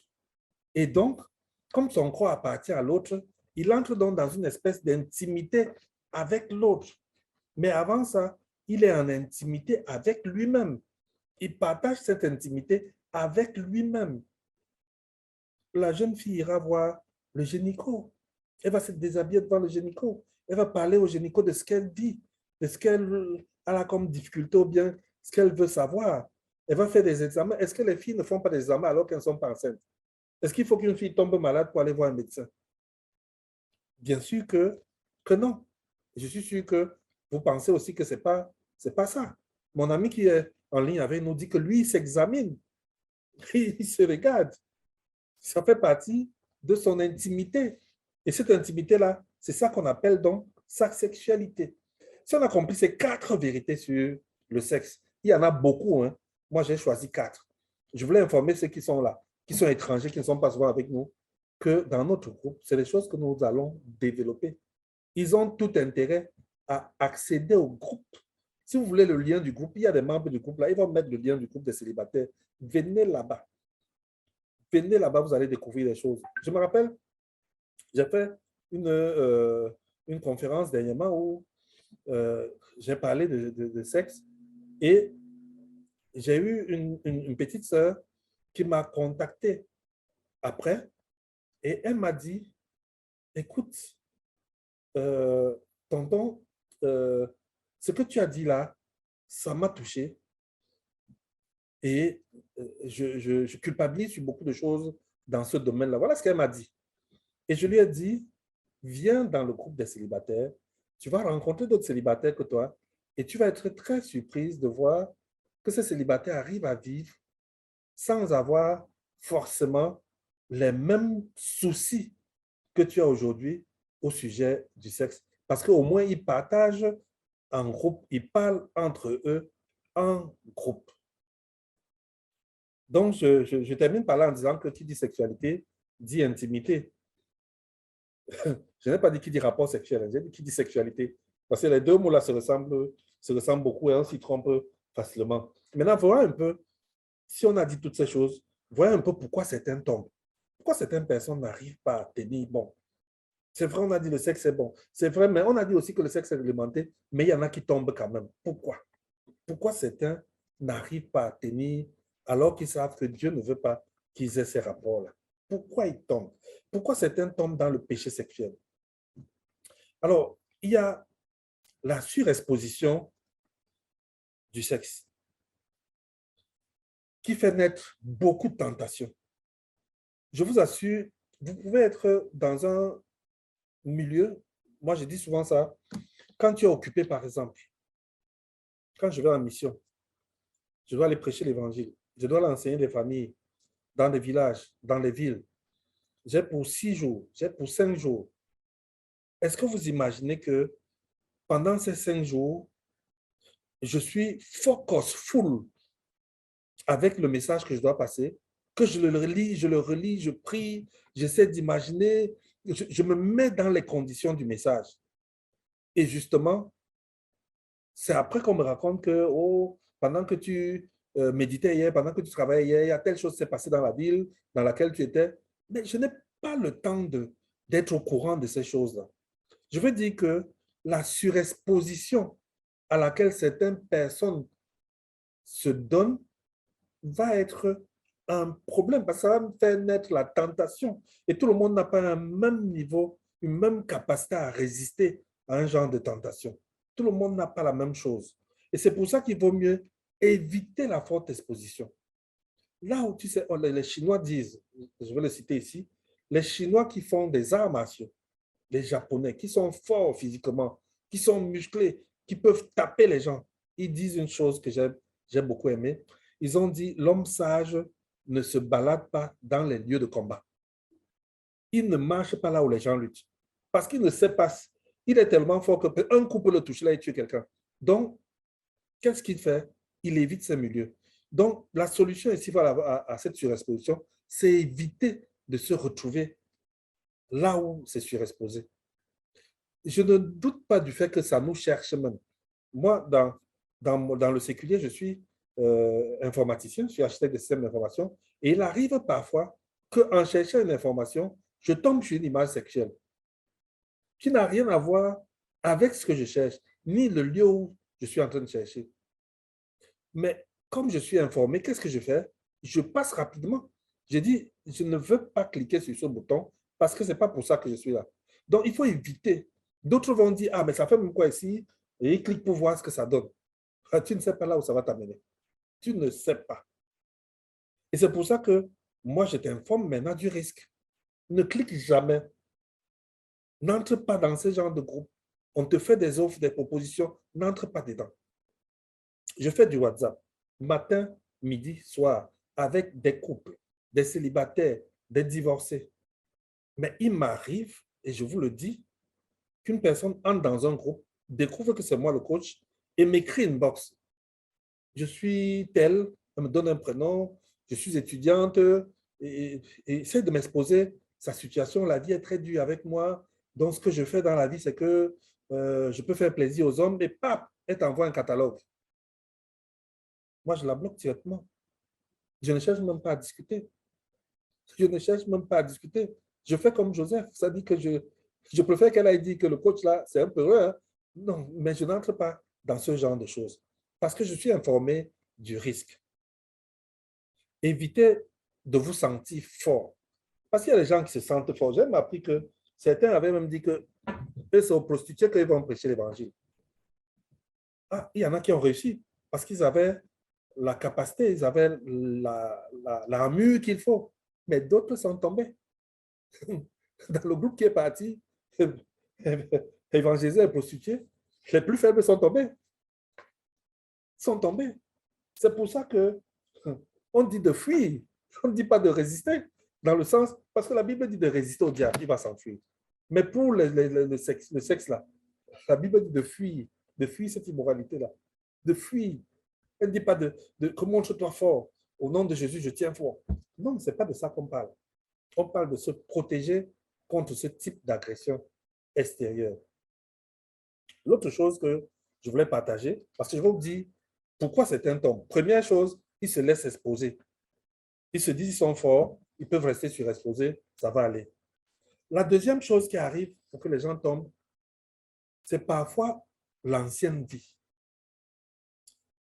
Et donc, comme son corps appartient à l'autre, il entre donc dans une espèce d'intimité avec l'autre. Mais avant ça, il est en intimité avec lui-même. Il partage cette intimité avec lui-même. La jeune fille ira voir le gynéco. Elle va se déshabiller devant le gynéco. Elle va parler au gynéco de ce qu'elle vit, de ce qu'elle a comme difficulté ou bien ce qu'elle veut savoir. Elle va faire des examens. Est-ce que les filles ne font pas des examens alors qu'elles ne sont pas enceintes? Est-ce qu'il faut qu'une fille tombe malade pour aller voir un médecin? Bien sûr que non. Je suis sûr que vous pensez aussi que ce n'est pas ça. Mon ami qui est en ligne avec nous dit que lui, il s'examine. Il se regarde. Ça fait partie de son intimité. Et cette intimité-là, c'est ça qu'on appelle donc sa sexualité. Si on a compris ces 4 vérités sur le sexe, il y en a beaucoup. Hein. Moi, j'ai choisi 4. Je voulais informer ceux qui sont là, qui sont étrangers, qui ne sont pas souvent avec nous, que dans notre groupe, c'est des choses que nous allons développer. Ils ont tout intérêt à accéder au groupe. Si vous voulez le lien du groupe, il y a des membres du groupe là, ils vont mettre le lien du groupe des célibataires. Venez là-bas. Venez là-bas, vous allez découvrir des choses. Je me rappelle, j'ai fait une conférence dernièrement où j'ai parlé de sexe et j'ai eu une petite sœur qui m'a contacté après et elle m'a dit, écoute, tonton, ce que tu as dit là, ça m'a touché et je culpabilise sur beaucoup de choses dans ce domaine-là. Voilà ce qu'elle m'a dit. Et je lui ai dit, viens dans le groupe des célibataires, tu vas rencontrer d'autres célibataires que toi et tu vas être très surprise de voir que ces célibataires arrivent à vivre sans avoir forcément les mêmes soucis que tu as aujourd'hui au sujet du sexe. Parce qu'au moins, ils partagent en groupe, ils parlent entre eux en groupe. Donc, je termine par là en disant que qui dit sexualité, dit intimité. Je n'ai pas dit qui dit rapport sexuel, j'ai dit qui dit sexualité. Parce que les deux mots-là se ressemblent beaucoup et on s'y trompe facilement. Maintenant, voyons un peu, si on a dit toutes ces choses, voyons un peu pourquoi certains tombent. Pourquoi certaines personnes n'arrivent pas à tenir bon. C'est vrai, on a dit le sexe est bon. C'est vrai, mais on a dit aussi que le sexe est réglementé, mais il y en a qui tombent quand même. Pourquoi? Pourquoi certains n'arrivent pas à tenir alors qu'ils savent que Dieu ne veut pas qu'ils aient ces rapports-là. Pourquoi ils tombent? Pourquoi certains tombent dans le péché sexuel? Alors, il y a la surexposition du sexe qui fait naître beaucoup de tentations. Je vous assure, vous pouvez être dans un milieu, moi je dis souvent ça, quand tu es occupé par exemple, quand je vais en mission, je dois aller prêcher l'évangile, je dois l'enseigner des familles, dans des villages, dans les villes. J'ai pour 6 jours, j'ai pour 5 jours. Est-ce que vous imaginez que pendant ces 5 jours, je suis focus, full avec le message que je dois passer, que je le relis, je prie, j'essaie d'imaginer, je me mets dans les conditions du message. Et justement, c'est après qu'on me raconte que, oh, pendant que tu méditais hier, pendant que tu travaillais hier, il y a telle chose qui s'est passée dans la ville dans laquelle tu étais. Mais je n'ai pas le temps d'être au courant de ces choses-là. Je veux dire que la surexposition à laquelle certaines personnes se donnent va être un problème parce que ça va faire naître la tentation. Et tout le monde n'a pas un même niveau, une même capacité à résister à un genre de tentation. Tout le monde n'a pas la même chose. Et c'est pour ça qu'il vaut mieux éviter la forte exposition. Là où tu sais, les Chinois disent, je vais le citer ici, les Chinois qui font des arts martiaux, les Japonais qui sont forts physiquement, qui sont musclés, qui peuvent taper les gens, ils disent une chose que j'ai beaucoup aimé. Ils ont dit, l'homme sage ne se balade pas dans les lieux de combat. Il ne marche pas là où les gens luttent. Parce qu'il ne sait pas. Il est tellement fort qu'un coup peut le toucher là et tuer quelqu'un. Donc, qu'est-ce qu'il fait? Il évite ces milieux. Donc, la solution ici à cette surexposition, c'est éviter de se retrouver là où c'est surexposé. Je ne doute pas du fait que ça nous cherche même. Moi, dans le séculier, je suis informaticien, je suis architecte de système d'information, et il arrive parfois qu'en cherchant une information, je tombe sur une image sexuelle qui n'a rien à voir avec ce que je cherche, ni le lieu où je suis en train de chercher. Mais comme je suis informé, qu'est-ce que je fais? Je passe rapidement. Je dis, je ne veux pas cliquer sur ce bouton parce que ce n'est pas pour ça que je suis là. Donc, il faut éviter. D'autres vont dire, ah, mais ça fait même quoi ici? Et ils cliquent pour voir ce que ça donne. Ah, tu ne sais pas là où ça va t'amener. Tu ne sais pas. Et c'est pour ça que moi, je t'informe maintenant du risque. Ne clique jamais. N'entre pas dans ce genre de groupe. On te fait des offres, des propositions. N'entre pas dedans. Je fais du WhatsApp matin, midi, soir avec des couples, des célibataires, des divorcés. Mais il m'arrive, et je vous le dis, qu'une personne entre dans un groupe, découvre que c'est moi le coach et m'écrit une box. Je suis telle, elle me donne un prénom, je suis étudiante et essaie de m'exposer sa situation. La vie est très dure avec moi. Donc, ce que je fais dans la vie, c'est que je peux faire plaisir aux hommes et pap, elle t'envoie un catalogue. Moi, je la bloque directement. Je ne cherche même pas à discuter. Je ne cherche même pas à discuter. Je fais comme Joseph. Ça dit que je préfère qu'elle ait dit que le coach là, c'est un peu heureux. Hein? Non, mais je n'entre pas dans ce genre de choses parce que je suis informé du risque. Évitez de vous sentir fort. Parce qu'il y a des gens qui se sentent forts. J'ai même appris que certains avaient même dit que c'est aux prostituées qu'ils vont prêcher l'évangile. Ah, il y en a qui ont réussi parce qu'ils avaient la capacité, ils avaient l'armure qu'il faut. Mais d'autres sont tombés. Dans le groupe qui est parti, évangéliser les prostituées, les plus faibles sont tombés. Sont tombés. C'est pour ça que on dit de fuir. On ne dit pas de résister. Dans le sens, parce que la Bible dit de résister au diable, il va s'enfuir. Mais pour le sexe là, la Bible dit de fuir cette immoralité-là, de fuir. Elle ne dit pas que montre-toi fort. Au nom de Jésus, je tiens fort. Non, ce n'est pas de ça qu'on parle. On parle de se protéger contre ce type d'agression extérieure. L'autre chose que je voulais partager, parce que je vais vous dire pourquoi c'est un tombe. Première chose, ils se laissent exposer. Ils se disent qu'ils sont forts, ils peuvent rester surexposés, ça va aller. La deuxième chose qui arrive pour que les gens tombent, c'est parfois l'ancienne vie.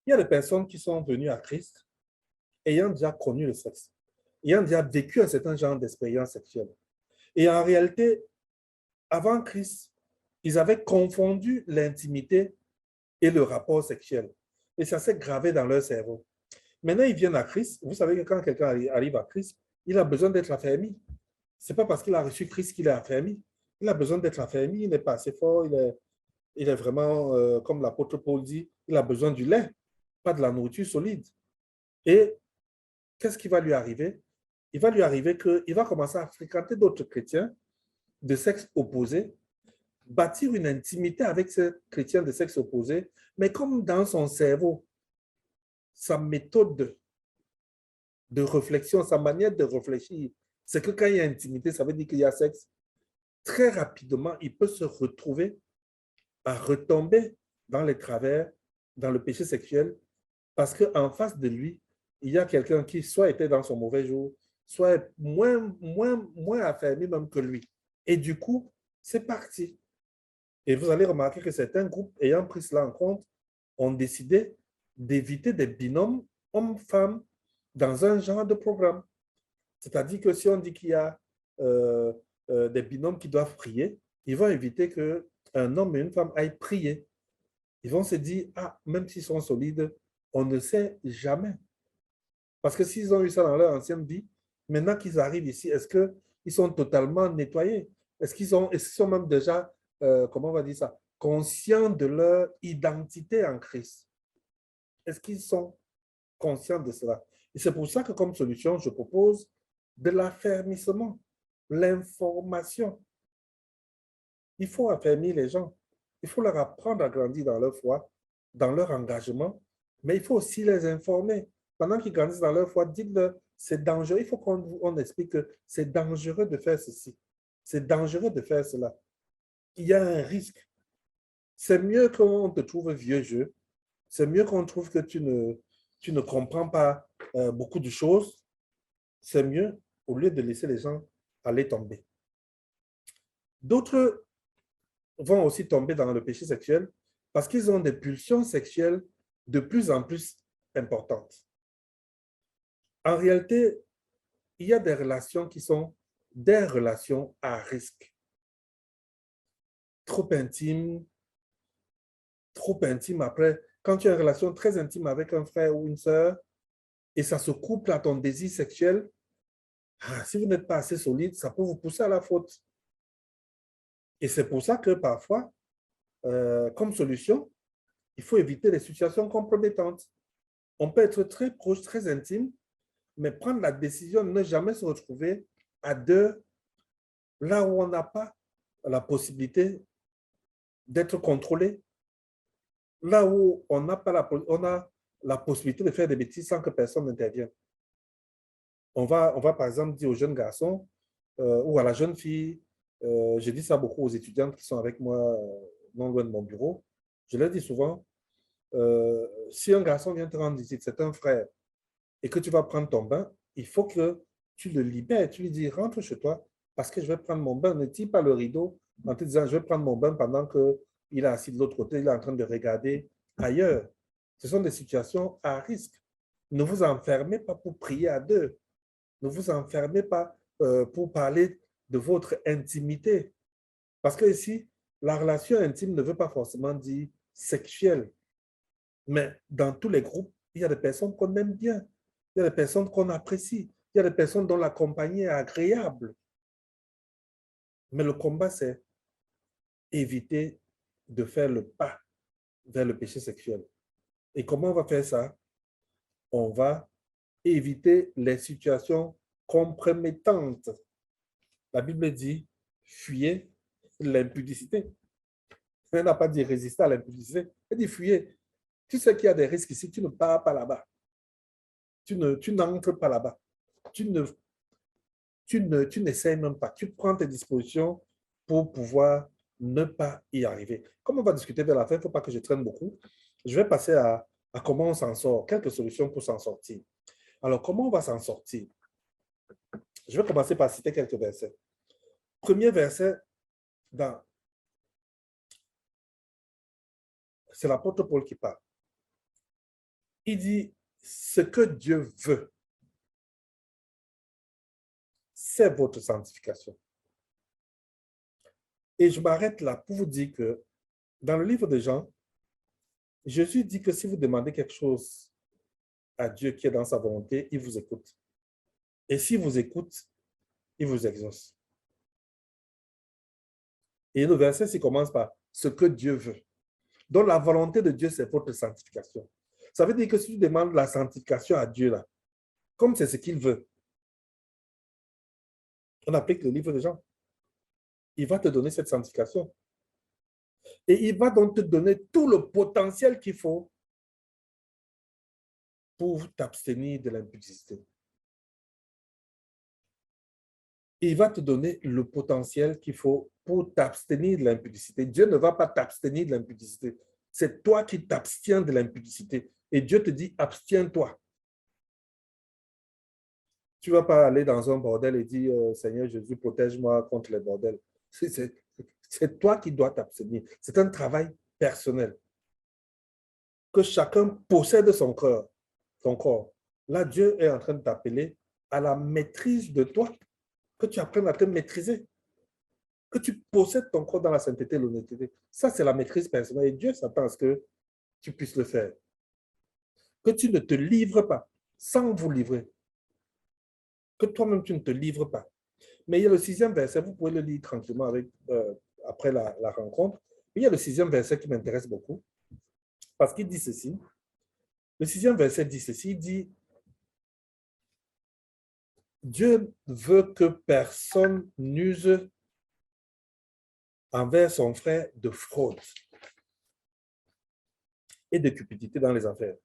Il y a des personnes qui sont venues à Christ ayant déjà connu le sexe, ayant déjà vécu un certain genre d'expérience sexuelle. Et en réalité, avant Christ, ils avaient confondu l'intimité et le rapport sexuel. Et ça s'est gravé dans leur cerveau. Maintenant, ils viennent à Christ. Vous savez que quand quelqu'un arrive à Christ, il a besoin d'être affermi. Ce n'est pas parce qu'il a reçu Christ qu'il est affermi. Il a besoin d'être affermi, il n'est pas assez fort, il est vraiment, comme l'apôtre Paul dit, il a besoin du lait, pas de la nourriture solide. Et qu'est-ce qui va lui arriver? Il va lui arriver qu'il va commencer à fréquenter d'autres chrétiens de sexe opposé, bâtir une intimité avec ces chrétiens de sexe opposé, mais comme dans son cerveau, sa méthode de réflexion, sa manière de réfléchir, c'est que quand il y a intimité, ça veut dire qu'il y a sexe. Très rapidement, il peut se retrouver à retomber dans les travers, dans le péché sexuel, parce qu'en face de lui, il y a quelqu'un qui soit était dans son mauvais jour, soit moins affermi même que lui. Et du coup, c'est parti. Et vous allez remarquer que certains groupes ayant pris cela en compte ont décidé d'éviter des binômes hommes-femmes dans un genre de programme. C'est-à-dire que si on dit qu'il y a euh, des binômes qui doivent prier, ils vont éviter qu'un homme et une femme aillent prier. Ils vont se dire, ah, même s'ils sont solides, on ne sait jamais. Parce que s'ils ont eu ça dans leur ancienne vie, maintenant qu'ils arrivent ici, est-ce qu'ils sont totalement nettoyés? Est-ce qu'ils sont même déjà, comment on va dire ça, conscients de leur identité en Christ? Est-ce qu'ils sont conscients de cela? Et c'est pour ça que comme solution, je propose de l'affermissement, l'information. Il faut affermir les gens. Il faut leur apprendre à grandir dans leur foi, dans leur engagement, mais il faut aussi les informer. Pendant qu'ils grandissent dans leur foi, dites-leur, c'est dangereux. Il faut qu'on explique que c'est dangereux de faire ceci. C'est dangereux de faire cela. Il y a un risque. C'est mieux qu'on te trouve vieux jeu. C'est mieux qu'on trouve que tu ne comprends pas beaucoup de choses. C'est mieux au lieu de laisser les gens aller tomber. D'autres vont aussi tomber dans le péché sexuel parce qu'ils ont des pulsions sexuelles de plus en plus importantes. En réalité, il y a des relations qui sont des relations à risque. Trop intimes, trop intimes. Après, quand tu as une relation très intime avec un frère ou une sœur et ça se couple à ton désir sexuel, si vous n'êtes pas assez solide, ça peut vous pousser à la faute. Et c'est pour ça que parfois, comme solution, il faut éviter les situations compromettantes. On peut être très proche, très intime, mais prendre la décision de ne jamais se retrouver à deux, là où on n'a pas la possibilité d'être contrôlé, là où on n'a pas on a la possibilité de faire des bêtises sans que personne n'intervienne. On va par exemple dire aux jeunes garçons ou à la jeune fille, je dis ça beaucoup aux étudiantes qui sont avec moi non loin de mon bureau, je leur dis souvent, si un garçon vient te rendre visite, c'est un frère, et que tu vas prendre ton bain, il faut que tu le libères. Tu lui dis, rentre chez toi parce que je vais prendre mon bain. Ne tire pas le rideau en te disant, je vais prendre mon bain pendant qu'il est assis de l'autre côté, il est en train de regarder ailleurs. Ce sont des situations à risque. Ne vous enfermez pas pour prier à deux. Ne vous enfermez pas pour parler de votre intimité. Parce que ici, la relation intime ne veut pas forcément dire sexuelle. Mais dans tous les groupes, il y a des personnes qu'on aime bien. Il y a des personnes qu'on apprécie. Il y a des personnes dont la compagnie est agréable. Mais le combat, c'est éviter de faire le pas vers le péché sexuel. Et comment on va faire ça? On va éviter les situations compromettantes. La Bible dit, fuyez l'impudicité. Elle n'a pas dit résister à l'impudicité. Elle dit, fuyez. Tu sais qu'il y a des risques ici, tu ne pars pas là-bas. Tu n'entres pas là-bas. Tu n'essayes même pas. Tu prends tes dispositions pour pouvoir ne pas y arriver. Comme on va discuter vers la fin, il ne faut pas que je traîne beaucoup. Je vais passer à comment on s'en sort, quelques solutions pour s'en sortir. Alors, comment on va s'en sortir? Je vais commencer par citer quelques versets. Premier verset, c'est l'apôtre Paul qui parle. Il dit, ce que Dieu veut, c'est votre sanctification. Et je m'arrête là pour vous dire que dans le livre de Jean, Jésus dit que si vous demandez quelque chose à Dieu qui est dans sa volonté, il vous écoute. Et s'il vous écoute, il vous exauce. Et le verset, il commence par ce que Dieu veut. Donc, la volonté de Dieu, c'est votre sanctification. Ça veut dire que si tu demandes la sanctification à Dieu, là, comme c'est ce qu'il veut, on applique le livre de Jean. Il va te donner cette sanctification. Et il va donc te donner tout le potentiel qu'il faut pour t'abstenir de l'impudicité. Il va te donner le potentiel qu'il faut pour t'abstenir de l'impudicité. Dieu ne va pas t'abstenir de l'impudicité. C'est toi qui t'abstiens de l'impudicité. Et Dieu te dit, abstiens-toi. Tu ne vas pas aller dans un bordel et dire, Seigneur Jésus, protège-moi contre les bordels. C'est toi qui dois t'abstenir. C'est un travail personnel. Que chacun possède son corps. Ton corps. Là, Dieu est en train de t'appeler à la maîtrise de toi, que tu apprennes à te maîtriser, que tu possèdes ton corps dans la sainteté et l'honnêteté. Ça, c'est la maîtrise personnelle. Et Dieu s'attend à ce que tu puisses le faire. Que tu ne te livres pas sans vous livrer. Que toi-même, tu ne te livres pas. Mais il y a le 6e verset, vous pouvez le lire tranquillement après la rencontre. Mais il y a le 6e verset qui m'intéresse beaucoup, parce qu'il dit ceci. Le 6e verset dit ceci, il dit, Dieu veut que personne n'use envers son frère de fraude et de cupidité dans les affaires.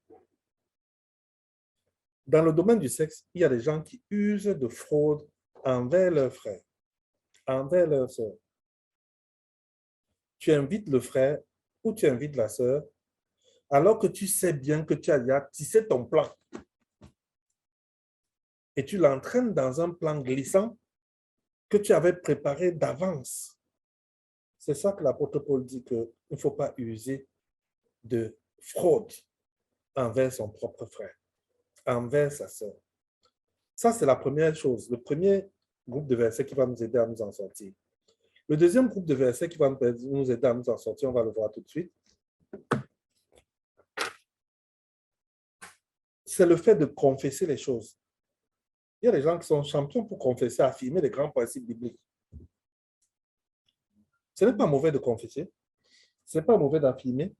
Dans le domaine du sexe, il y a des gens qui usent de fraude envers leurs frères, envers leurs sœurs. Tu invites le frère ou tu invites la sœur, alors que tu sais bien que tu as déjà tissé ton plan et tu l'entraînes dans un plan glissant que tu avais préparé d'avance. C'est ça que l'apôtre Paul dit qu'il ne faut pas user de fraude envers son propre frère, envers sa sœur. Ça, c'est la première chose, le premier groupe de versets qui va nous aider à nous en sortir. Le deuxième groupe de versets qui va nous aider à nous en sortir, on va le voir tout de suite, c'est le fait de confesser les choses. Il y a des gens qui sont champions pour confesser, affirmer les grands principes bibliques. Ce n'est pas mauvais de confesser, ce n'est pas mauvais d'affirmer,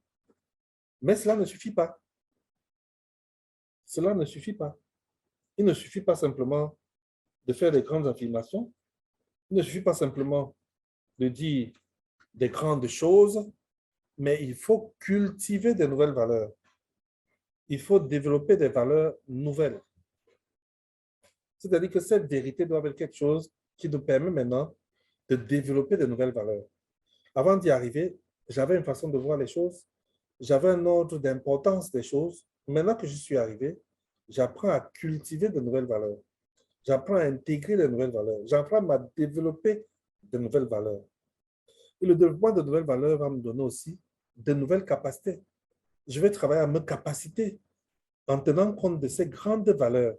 mais cela ne suffit pas. Cela ne suffit pas. Il ne suffit pas simplement de faire des grandes affirmations, il ne suffit pas simplement de dire des grandes choses, mais il faut cultiver de nouvelles valeurs. Il faut développer des valeurs nouvelles. C'est-à-dire que cette vérité doit être quelque chose qui nous permet maintenant de développer de nouvelles valeurs. Avant d'y arriver, j'avais une façon de voir les choses, j'avais un ordre d'importance des choses. Maintenant que je suis arrivé, j'apprends à cultiver de nouvelles valeurs. J'apprends à intégrer de nouvelles valeurs. J'apprends à développer de nouvelles valeurs. Et le développement de nouvelles valeurs va me donner aussi de nouvelles capacités. Je vais travailler à me capaciter en tenant compte de ces grandes valeurs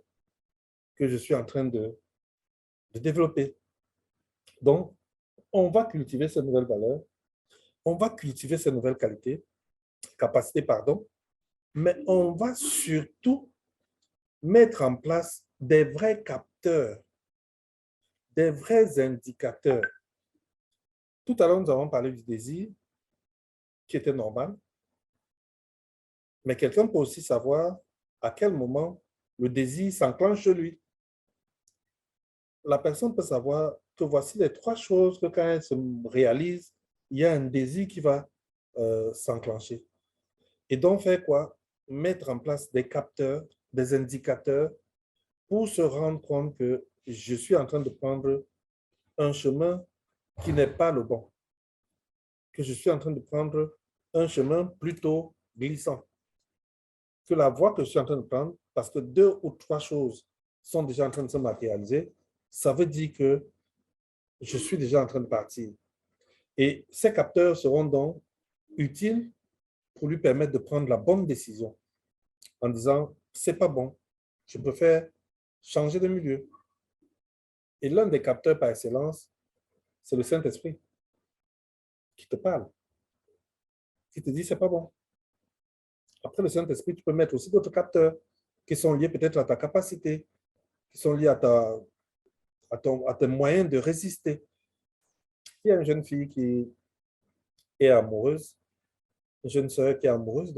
que je suis en train de développer. Donc, on va cultiver ces nouvelles valeurs, on va cultiver ces nouvelles capacités, mais on va surtout mettre en place des vrais capteurs, des vrais indicateurs. Tout à l'heure, nous avons parlé du désir, qui était normal, mais quelqu'un peut aussi savoir à quel moment le désir s'enclenche chez lui. La personne peut savoir que voici les 3 choses que quand elle se réalise, il y a un désir qui va s'enclencher. Et donc, faire quoi? Mettre en place des capteurs, des indicateurs pour se rendre compte que je suis en train de prendre un chemin qui n'est pas le bon, que je suis en train de prendre un chemin plutôt glissant, que la voie que je suis en train de prendre, parce que 2 ou 3 choses sont déjà en train de se matérialiser, ça veut dire que je suis déjà en train de partir. Et ces capteurs seront donc utiles pour lui permettre de prendre la bonne décision. en disant, c'est pas bon, je préfère changer de milieu. Et l'un des capteurs par excellence, c'est le Saint-Esprit qui te parle, qui te dit, c'est pas bon. Après le Saint-Esprit, tu peux mettre aussi d'autres capteurs qui sont liés peut-être à ta capacité, qui sont liés à tes moyens de résister. Il y a une jeune fille qui est amoureuse, une jeune sœur qui est amoureuse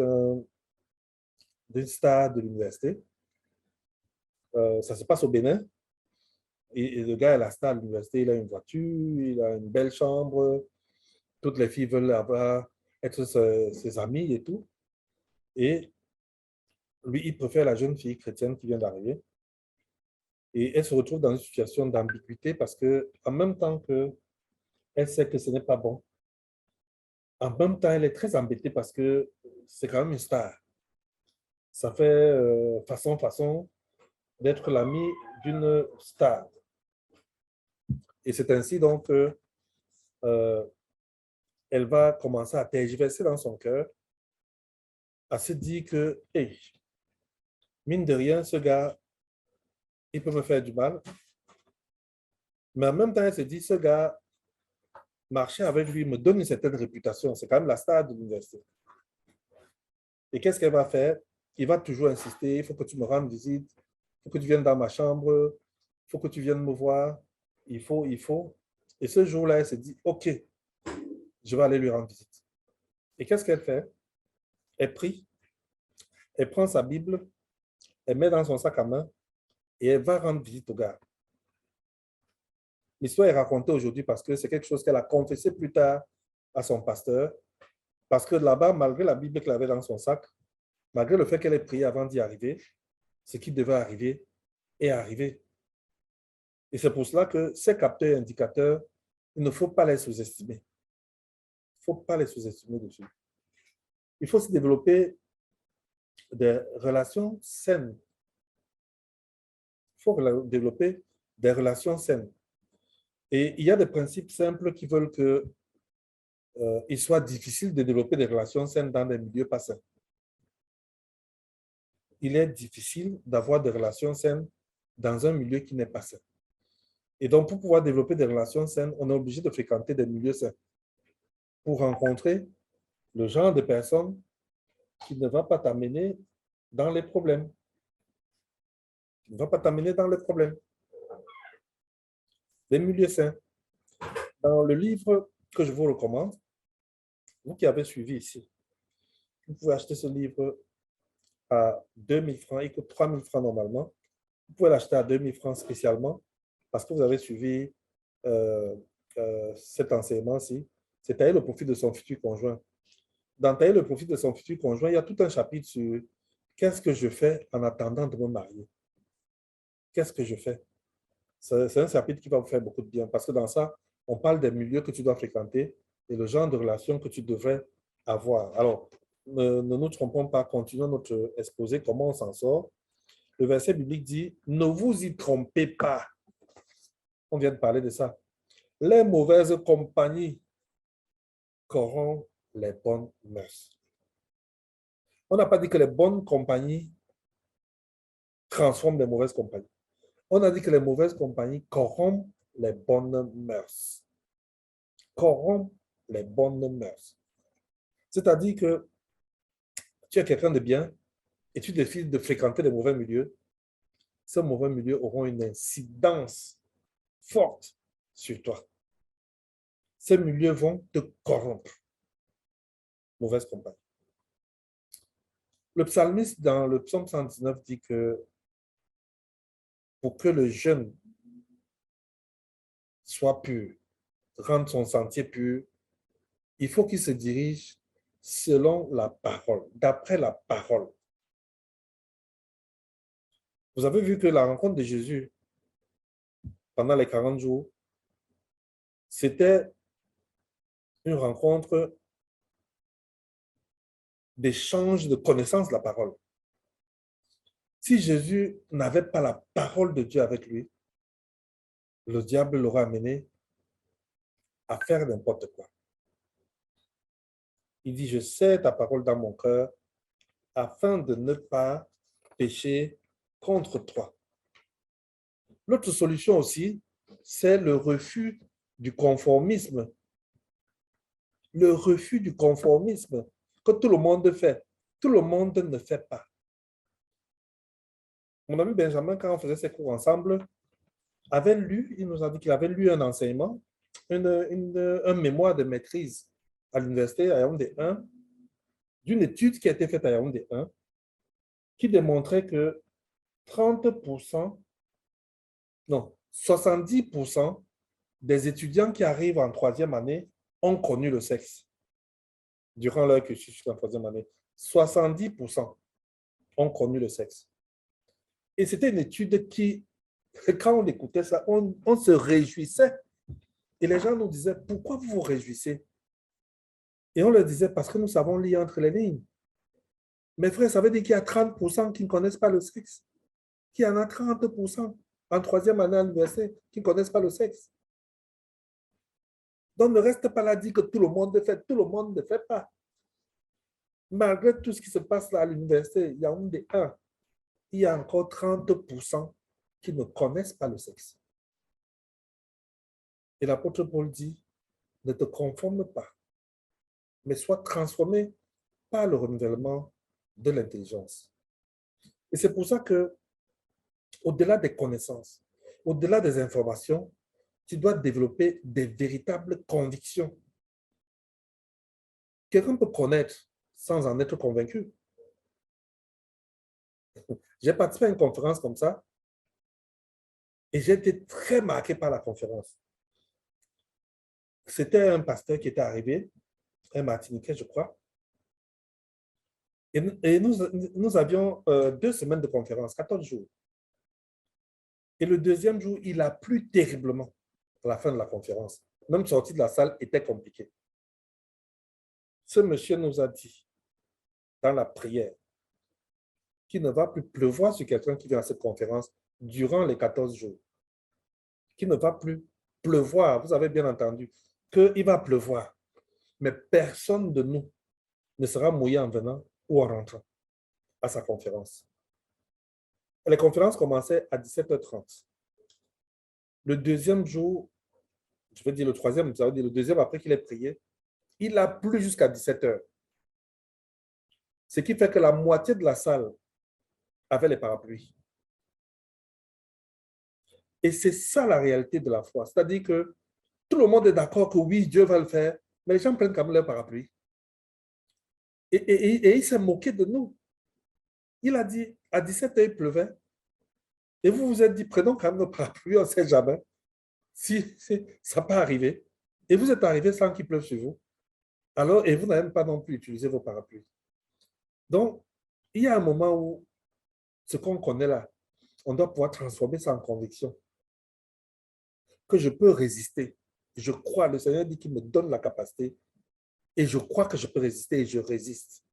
d'une star de l'université. Ça se passe au Bénin. Et le gars est la star à l'université, il a une voiture, il a une belle chambre. Toutes les filles veulent être ses amies et tout. Et lui, il préfère la jeune fille chrétienne qui vient d'arriver. Et elle se retrouve dans une situation d'ambiguïté parce que, en même temps qu'elle sait que ce n'est pas bon, en même temps, elle est très embêtée parce que c'est quand même une star. Ça fait façon d'être l'ami d'une star. Et c'est ainsi donc euh, elle va commencer à tergiverser dans son cœur, à se dire que, hey, mine de rien, ce gars, il peut me faire du mal. Mais en même temps, elle se dit, ce gars, marcher avec lui me donne une certaine réputation. C'est quand même la star de l'université. Et qu'est-ce qu'elle va faire? Il va toujours insister, il faut que tu me rendes visite, il faut que tu viennes dans ma chambre, il faut que tu viennes me voir, il faut, il faut. Et ce jour-là, elle se dit, OK, je vais aller lui rendre visite. Et qu'est-ce qu'elle fait? Elle prie, elle prend sa Bible, elle met dans son sac à main et elle va rendre visite au gars. L'histoire est racontée aujourd'hui parce que c'est quelque chose qu'elle a confessé plus tard à son pasteur. Parce que là-bas, malgré la Bible qu'elle avait dans son sac, malgré le fait qu'elle ait prié avant d'y arriver, ce qui devait arriver est arrivé. Et c'est pour cela que ces capteurs et indicateurs, il ne faut pas les sous-estimer. Il ne faut pas les sous-estimer dessus. Il faut se développer des relations saines. Il faut développer des relations saines. Et il y a des principes simples qui veulent qu'il soit difficile de développer des relations saines dans des milieux pas sains. Il est difficile d'avoir des relations saines dans un milieu qui n'est pas sain. Et donc, pour pouvoir développer des relations saines, on est obligé de fréquenter des milieux sains pour rencontrer le genre de personnes qui ne va pas t'amener dans les problèmes. Qui ne va pas t'amener dans les problèmes. Des milieux sains. Dans le livre que je vous recommande, vous qui avez suivi ici, vous pouvez acheter ce livre à 2000 francs. Il coûte 3000 francs normalement. Vous pouvez l'acheter à 2000 francs spécialement parce que vous avez suivi cet enseignement-ci. C'est tailler le profit de son futur conjoint. Dans tailler le profit de son futur conjoint, il y a tout un chapitre sur qu'est-ce que je fais en attendant de me marier. Qu'est-ce que je fais? C'est un chapitre qui va vous faire beaucoup de bien parce que dans ça, on parle des milieux que tu dois fréquenter et le genre de relations que tu devrais avoir. Alors, ne nous trompons pas, continuons notre exposé, comment on s'en sort. Le verset biblique dit, ne vous y trompez pas. On vient de parler de ça. Les mauvaises compagnies corrompent les bonnes mœurs. On n'a pas dit que les bonnes compagnies transforment les mauvaises compagnies. On a dit que les mauvaises compagnies corrompent les bonnes mœurs. Corrompent les bonnes mœurs. C'est-à-dire que tu es quelqu'un de bien et tu décides de fréquenter les mauvais milieux. Ces mauvais milieux auront une incidence forte sur toi. Ces milieux vont te corrompre. Mauvaise compagnie. Le psalmiste, dans le psaume 119, dit que pour que le jeune soit pur, rendre son sentier pur, il faut qu'il se dirige selon la parole, d'après la parole. Vous avez vu que la rencontre de Jésus pendant les 40 jours, c'était une rencontre d'échange de connaissances de la parole. Si Jésus n'avait pas la parole de Dieu avec lui, le diable l'aurait amené à faire n'importe quoi. Il dit, je sais ta parole dans mon cœur afin de ne pas péché contre toi. L'autre solution aussi, c'est le refus du conformisme. Le refus du conformisme que tout le monde fait. Tout le monde ne fait pas. Mon ami Benjamin, quand on faisait ses cours ensemble, avait lu, il nous a dit qu'il avait lu un enseignement, un mémoire de maîtrise à l'université à Yaoundé 1, d'une étude qui a été faite à Yaoundé 1, qui démontrait que 30%, non, 70% des étudiants qui arrivent en troisième année ont connu le sexe durant leur cursus en troisième année. 70% ont connu le sexe. Et c'était une étude qui, quand on écoutait ça, on se réjouissait. Et les gens nous disaient, pourquoi vous vous réjouissez? Et on leur disait, parce que nous savons lire entre les lignes. Mes frères, ça veut dire qu'il y a 30% qui ne connaissent pas le sexe. Qu'il y en a 30% en troisième année à l'université qui ne connaissent pas le sexe. Donc, ne reste pas là à dire que tout le monde le fait. Tout le monde ne fait pas. Malgré tout ce qui se passe là à l'université, il y a Yaoundé 1, il y a encore 30% qui ne connaissent pas le sexe. Et l'apôtre Paul dit, ne te conforme pas, mais sois transformé par le renouvellement de l'intelligence. Et c'est pour ça que, au-delà des connaissances, au-delà des informations, tu dois développer des véritables convictions. Quelqu'un peut connaître sans en être convaincu. J'ai participé à une conférence comme ça et j'ai été très marqué par la conférence. C'était un pasteur qui était arrivé, un Martiniquais, je crois. Et nous avions 2 semaines de conférence, 14 jours. Et le deuxième jour, il a plu terriblement à la fin de la conférence. Même sortir de la salle était compliqué. Ce monsieur nous a dit, dans la prière, qu'il ne va plus pleuvoir sur quelqu'un qui vient à cette conférence durant les 14 jours. Qu'il ne va plus pleuvoir, vous avez bien entendu, qu'il va pleuvoir. Mais personne de nous ne sera mouillé en venant ou en rentrant à sa conférence. Les conférences commençaient à 17h30. Le deuxième jour, je vais dire le troisième, ça veut dire le deuxième après qu'il ait prié, il a plu jusqu'à 17h. Ce qui fait que la moitié de la salle avait les parapluies. Et c'est ça la réalité de la foi. C'est-à-dire que tout le monde est d'accord que oui, Dieu va le faire, mais les gens prennent quand même leur parapluie. Et il s'est moqué de nous. Il a dit, à 17h, il pleuvait. Et vous vous êtes dit, prenons quand même nos parapluies, on ne sait jamais si ça peut arriver. Et vous êtes arrivé sans qu'il pleuve sur vous. Alors, et vous n'avez même pas non plus utilisé vos parapluies. Donc, il y a un moment où ce qu'on connaît là, on doit pouvoir transformer ça en conviction. Que je peux résister. Je crois, le Seigneur dit qu'il me donne la capacité et je crois que je peux résister et je résiste.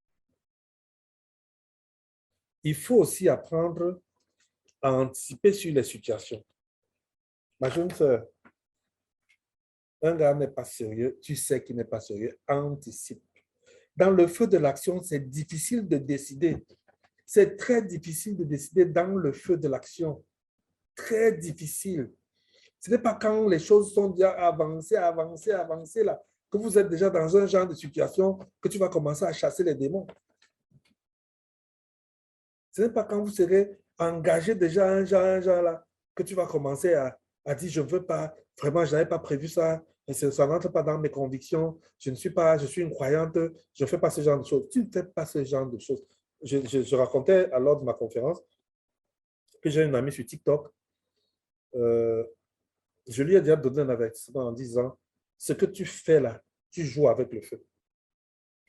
Il faut aussi apprendre à anticiper sur les situations. Ma jeune sœur, un gars n'est pas sérieux, tu sais qu'il n'est pas sérieux, anticipe. Dans le feu de l'action, c'est difficile de décider. C'est très difficile de décider dans le feu de l'action. Très difficile. Ce n'est pas quand les choses sont déjà avancées, là, que vous êtes déjà dans un genre de situation que tu vas commencer à chasser les démons. Ce n'est pas quand vous serez engagé déjà un genre là, que tu vas commencer à dire, je ne veux pas, vraiment, je n'avais pas prévu ça, ça n'entre pas dans mes convictions, je suis une croyante, je ne fais pas ce genre de choses. Tu ne fais pas ce genre de choses. Je racontais à lors de ma conférence que j'ai une amie sur TikTok. Je lui ai déjà donné un avertissement en disant, ce que tu fais là, tu joues avec le feu.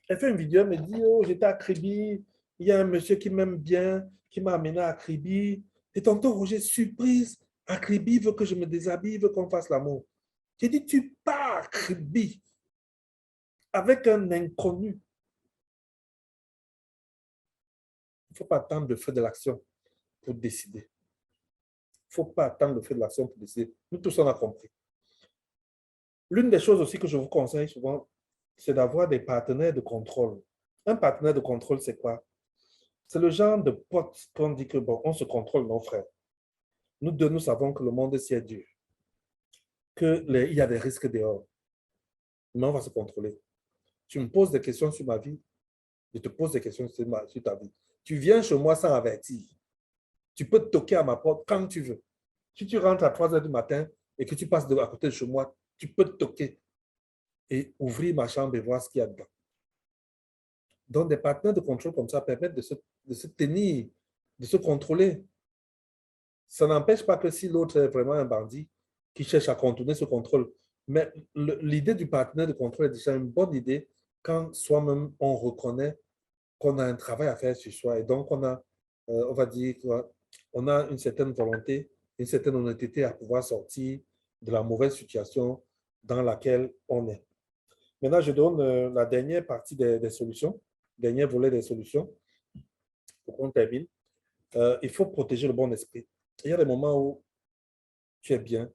Elle fait une vidéo, elle me dit, oh, j'étais à Kribi, il y a un monsieur qui m'aime bien, qui m'a amené à Kribi. Et tonton Roger, surprise, à Kribi, il veut que je me déshabille, il veut qu'on fasse l'amour. J'ai dit, tu pars à Kribi avec un inconnu. Il ne faut pas attendre le feu de l'action pour décider. Il ne faut pas attendre le feu de l'action pour décider. Nous tous, on a compris. L'une des choses aussi que je vous conseille souvent, c'est d'avoir des partenaires de contrôle. Un partenaire de contrôle, c'est quoi? C'est le genre de pote qu'on dit que, bon, on se contrôle, nos frères. Nous deux, nous savons que le monde est dur, qu'il y a des risques dehors, mais on va se contrôler. Tu me poses des questions sur ma vie, je te pose des questions sur ta vie. Tu viens chez moi sans avertir. Tu peux toquer à ma porte quand tu veux. Si tu rentres à 3 heures du matin et que tu passes à côté de chez moi, tu peux toquer et ouvrir ma chambre et voir ce qu'il y a dedans. Donc, des partenaires de contrôle comme ça permettent de se tenir, de se contrôler. Ça n'empêche pas que si l'autre est vraiment un bandit qui cherche à contourner ce contrôle, mais l'idée du partenaire de contrôle est déjà une bonne idée quand soi-même on reconnaît qu'on a un travail à faire sur soi et donc on va dire qu'on a une certaine volonté, une certaine honnêteté à pouvoir sortir de la mauvaise situation dans laquelle on est. Maintenant, je donne la dernière partie des solutions, dernier volet des solutions pour qu'on termine. Il faut protéger le bon esprit. Il y a des moments où tu es bien,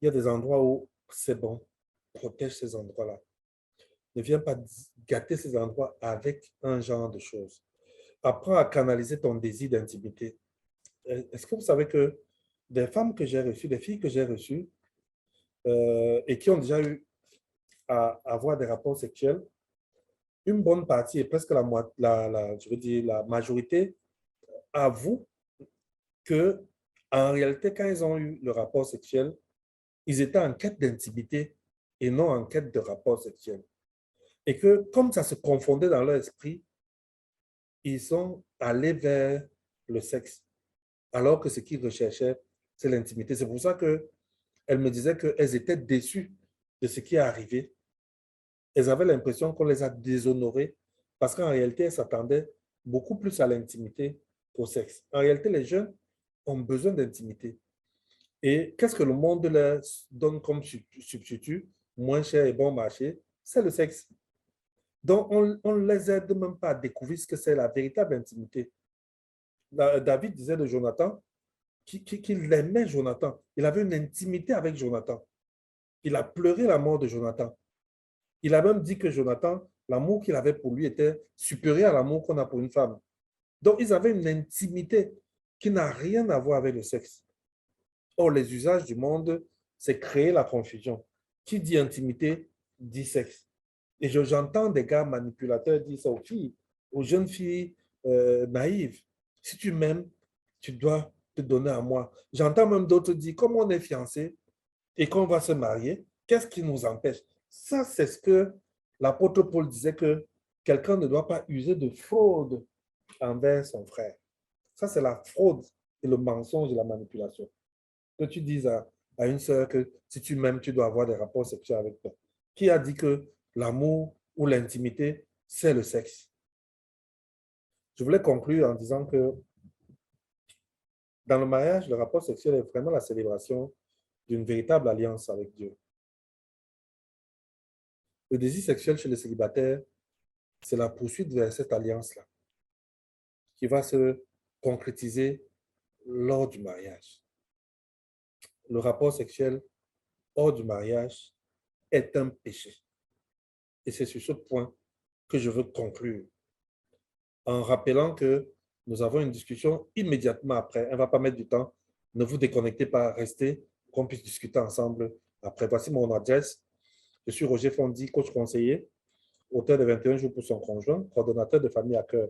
il y a des endroits où c'est bon. Protège ces endroits-là. Ne viens pas gâter ces endroits avec un genre de choses. Apprends à canaliser ton désir d'intimité. Est-ce que vous savez que des femmes que j'ai reçues, des filles que j'ai reçues et qui ont déjà eu à avoir des rapports sexuels, une bonne partie, et presque je veux dire, la majorité, avouent que en réalité, quand ils ont eu le rapport sexuel, ils étaient en quête d'intimité et non en quête de rapport sexuel. Et que comme ça se confondait dans leur esprit, ils sont allés vers le sexe, alors que ce qu'ils recherchaient, c'est l'intimité. C'est pour ça qu'elles me disaient qu'elles étaient déçues de ce qui est arrivé. Elles avaient l'impression qu'on les a déshonorées parce qu'en réalité, elles s'attendaient beaucoup plus à l'intimité qu'au sexe. En réalité, les jeunes ont besoin d'intimité. Et qu'est-ce que le monde leur donne comme substitut, moins cher et bon marché? C'est le sexe. Donc, on ne les aide même pas à découvrir ce que c'est la véritable intimité. David disait de Jonathan qu'il aimait Jonathan. Il avait une intimité avec Jonathan. Il a pleuré la mort de Jonathan. Il a même dit que Jonathan, l'amour qu'il avait pour lui était supérieur à l'amour qu'on a pour une femme. Donc, ils avaient une intimité qui n'a rien à voir avec le sexe. Or, les usages du monde, c'est créer la confusion. Qui dit intimité, dit sexe. Et j'entends des gars manipulateurs dire ça aux filles, aux jeunes filles naïves. Si tu m'aimes, tu dois te donner à moi. J'entends même d'autres dire, comme on est fiancés et qu'on va se marier, qu'est-ce qui nous empêche? Ça, c'est ce que l'apôtre Paul disait que quelqu'un ne doit pas user de fraude envers son frère. Ça, c'est la fraude et le mensonge et la manipulation. Que tu dises à une sœur que si tu m'aimes, tu dois avoir des rapports sexuels avec toi. Qui a dit que l'amour ou l'intimité, c'est le sexe? Je voulais conclure en disant que dans le mariage, le rapport sexuel est vraiment la célébration d'une véritable alliance avec Dieu. Le désir sexuel chez les célibataires, c'est la poursuite vers cette alliance-là qui va se concrétiser lors du mariage. Le rapport sexuel hors du mariage est un péché. Et c'est sur ce point que je veux conclure en rappelant que nous avons une discussion immédiatement après. Elle ne va pas mettre du temps. Ne vous déconnectez pas, restez, qu'on puisse discuter ensemble après. Voici mon adresse. Je suis Roger Fondy, coach conseiller, auteur de 21 jours pour son conjoint, coordonnateur de famille à cœur.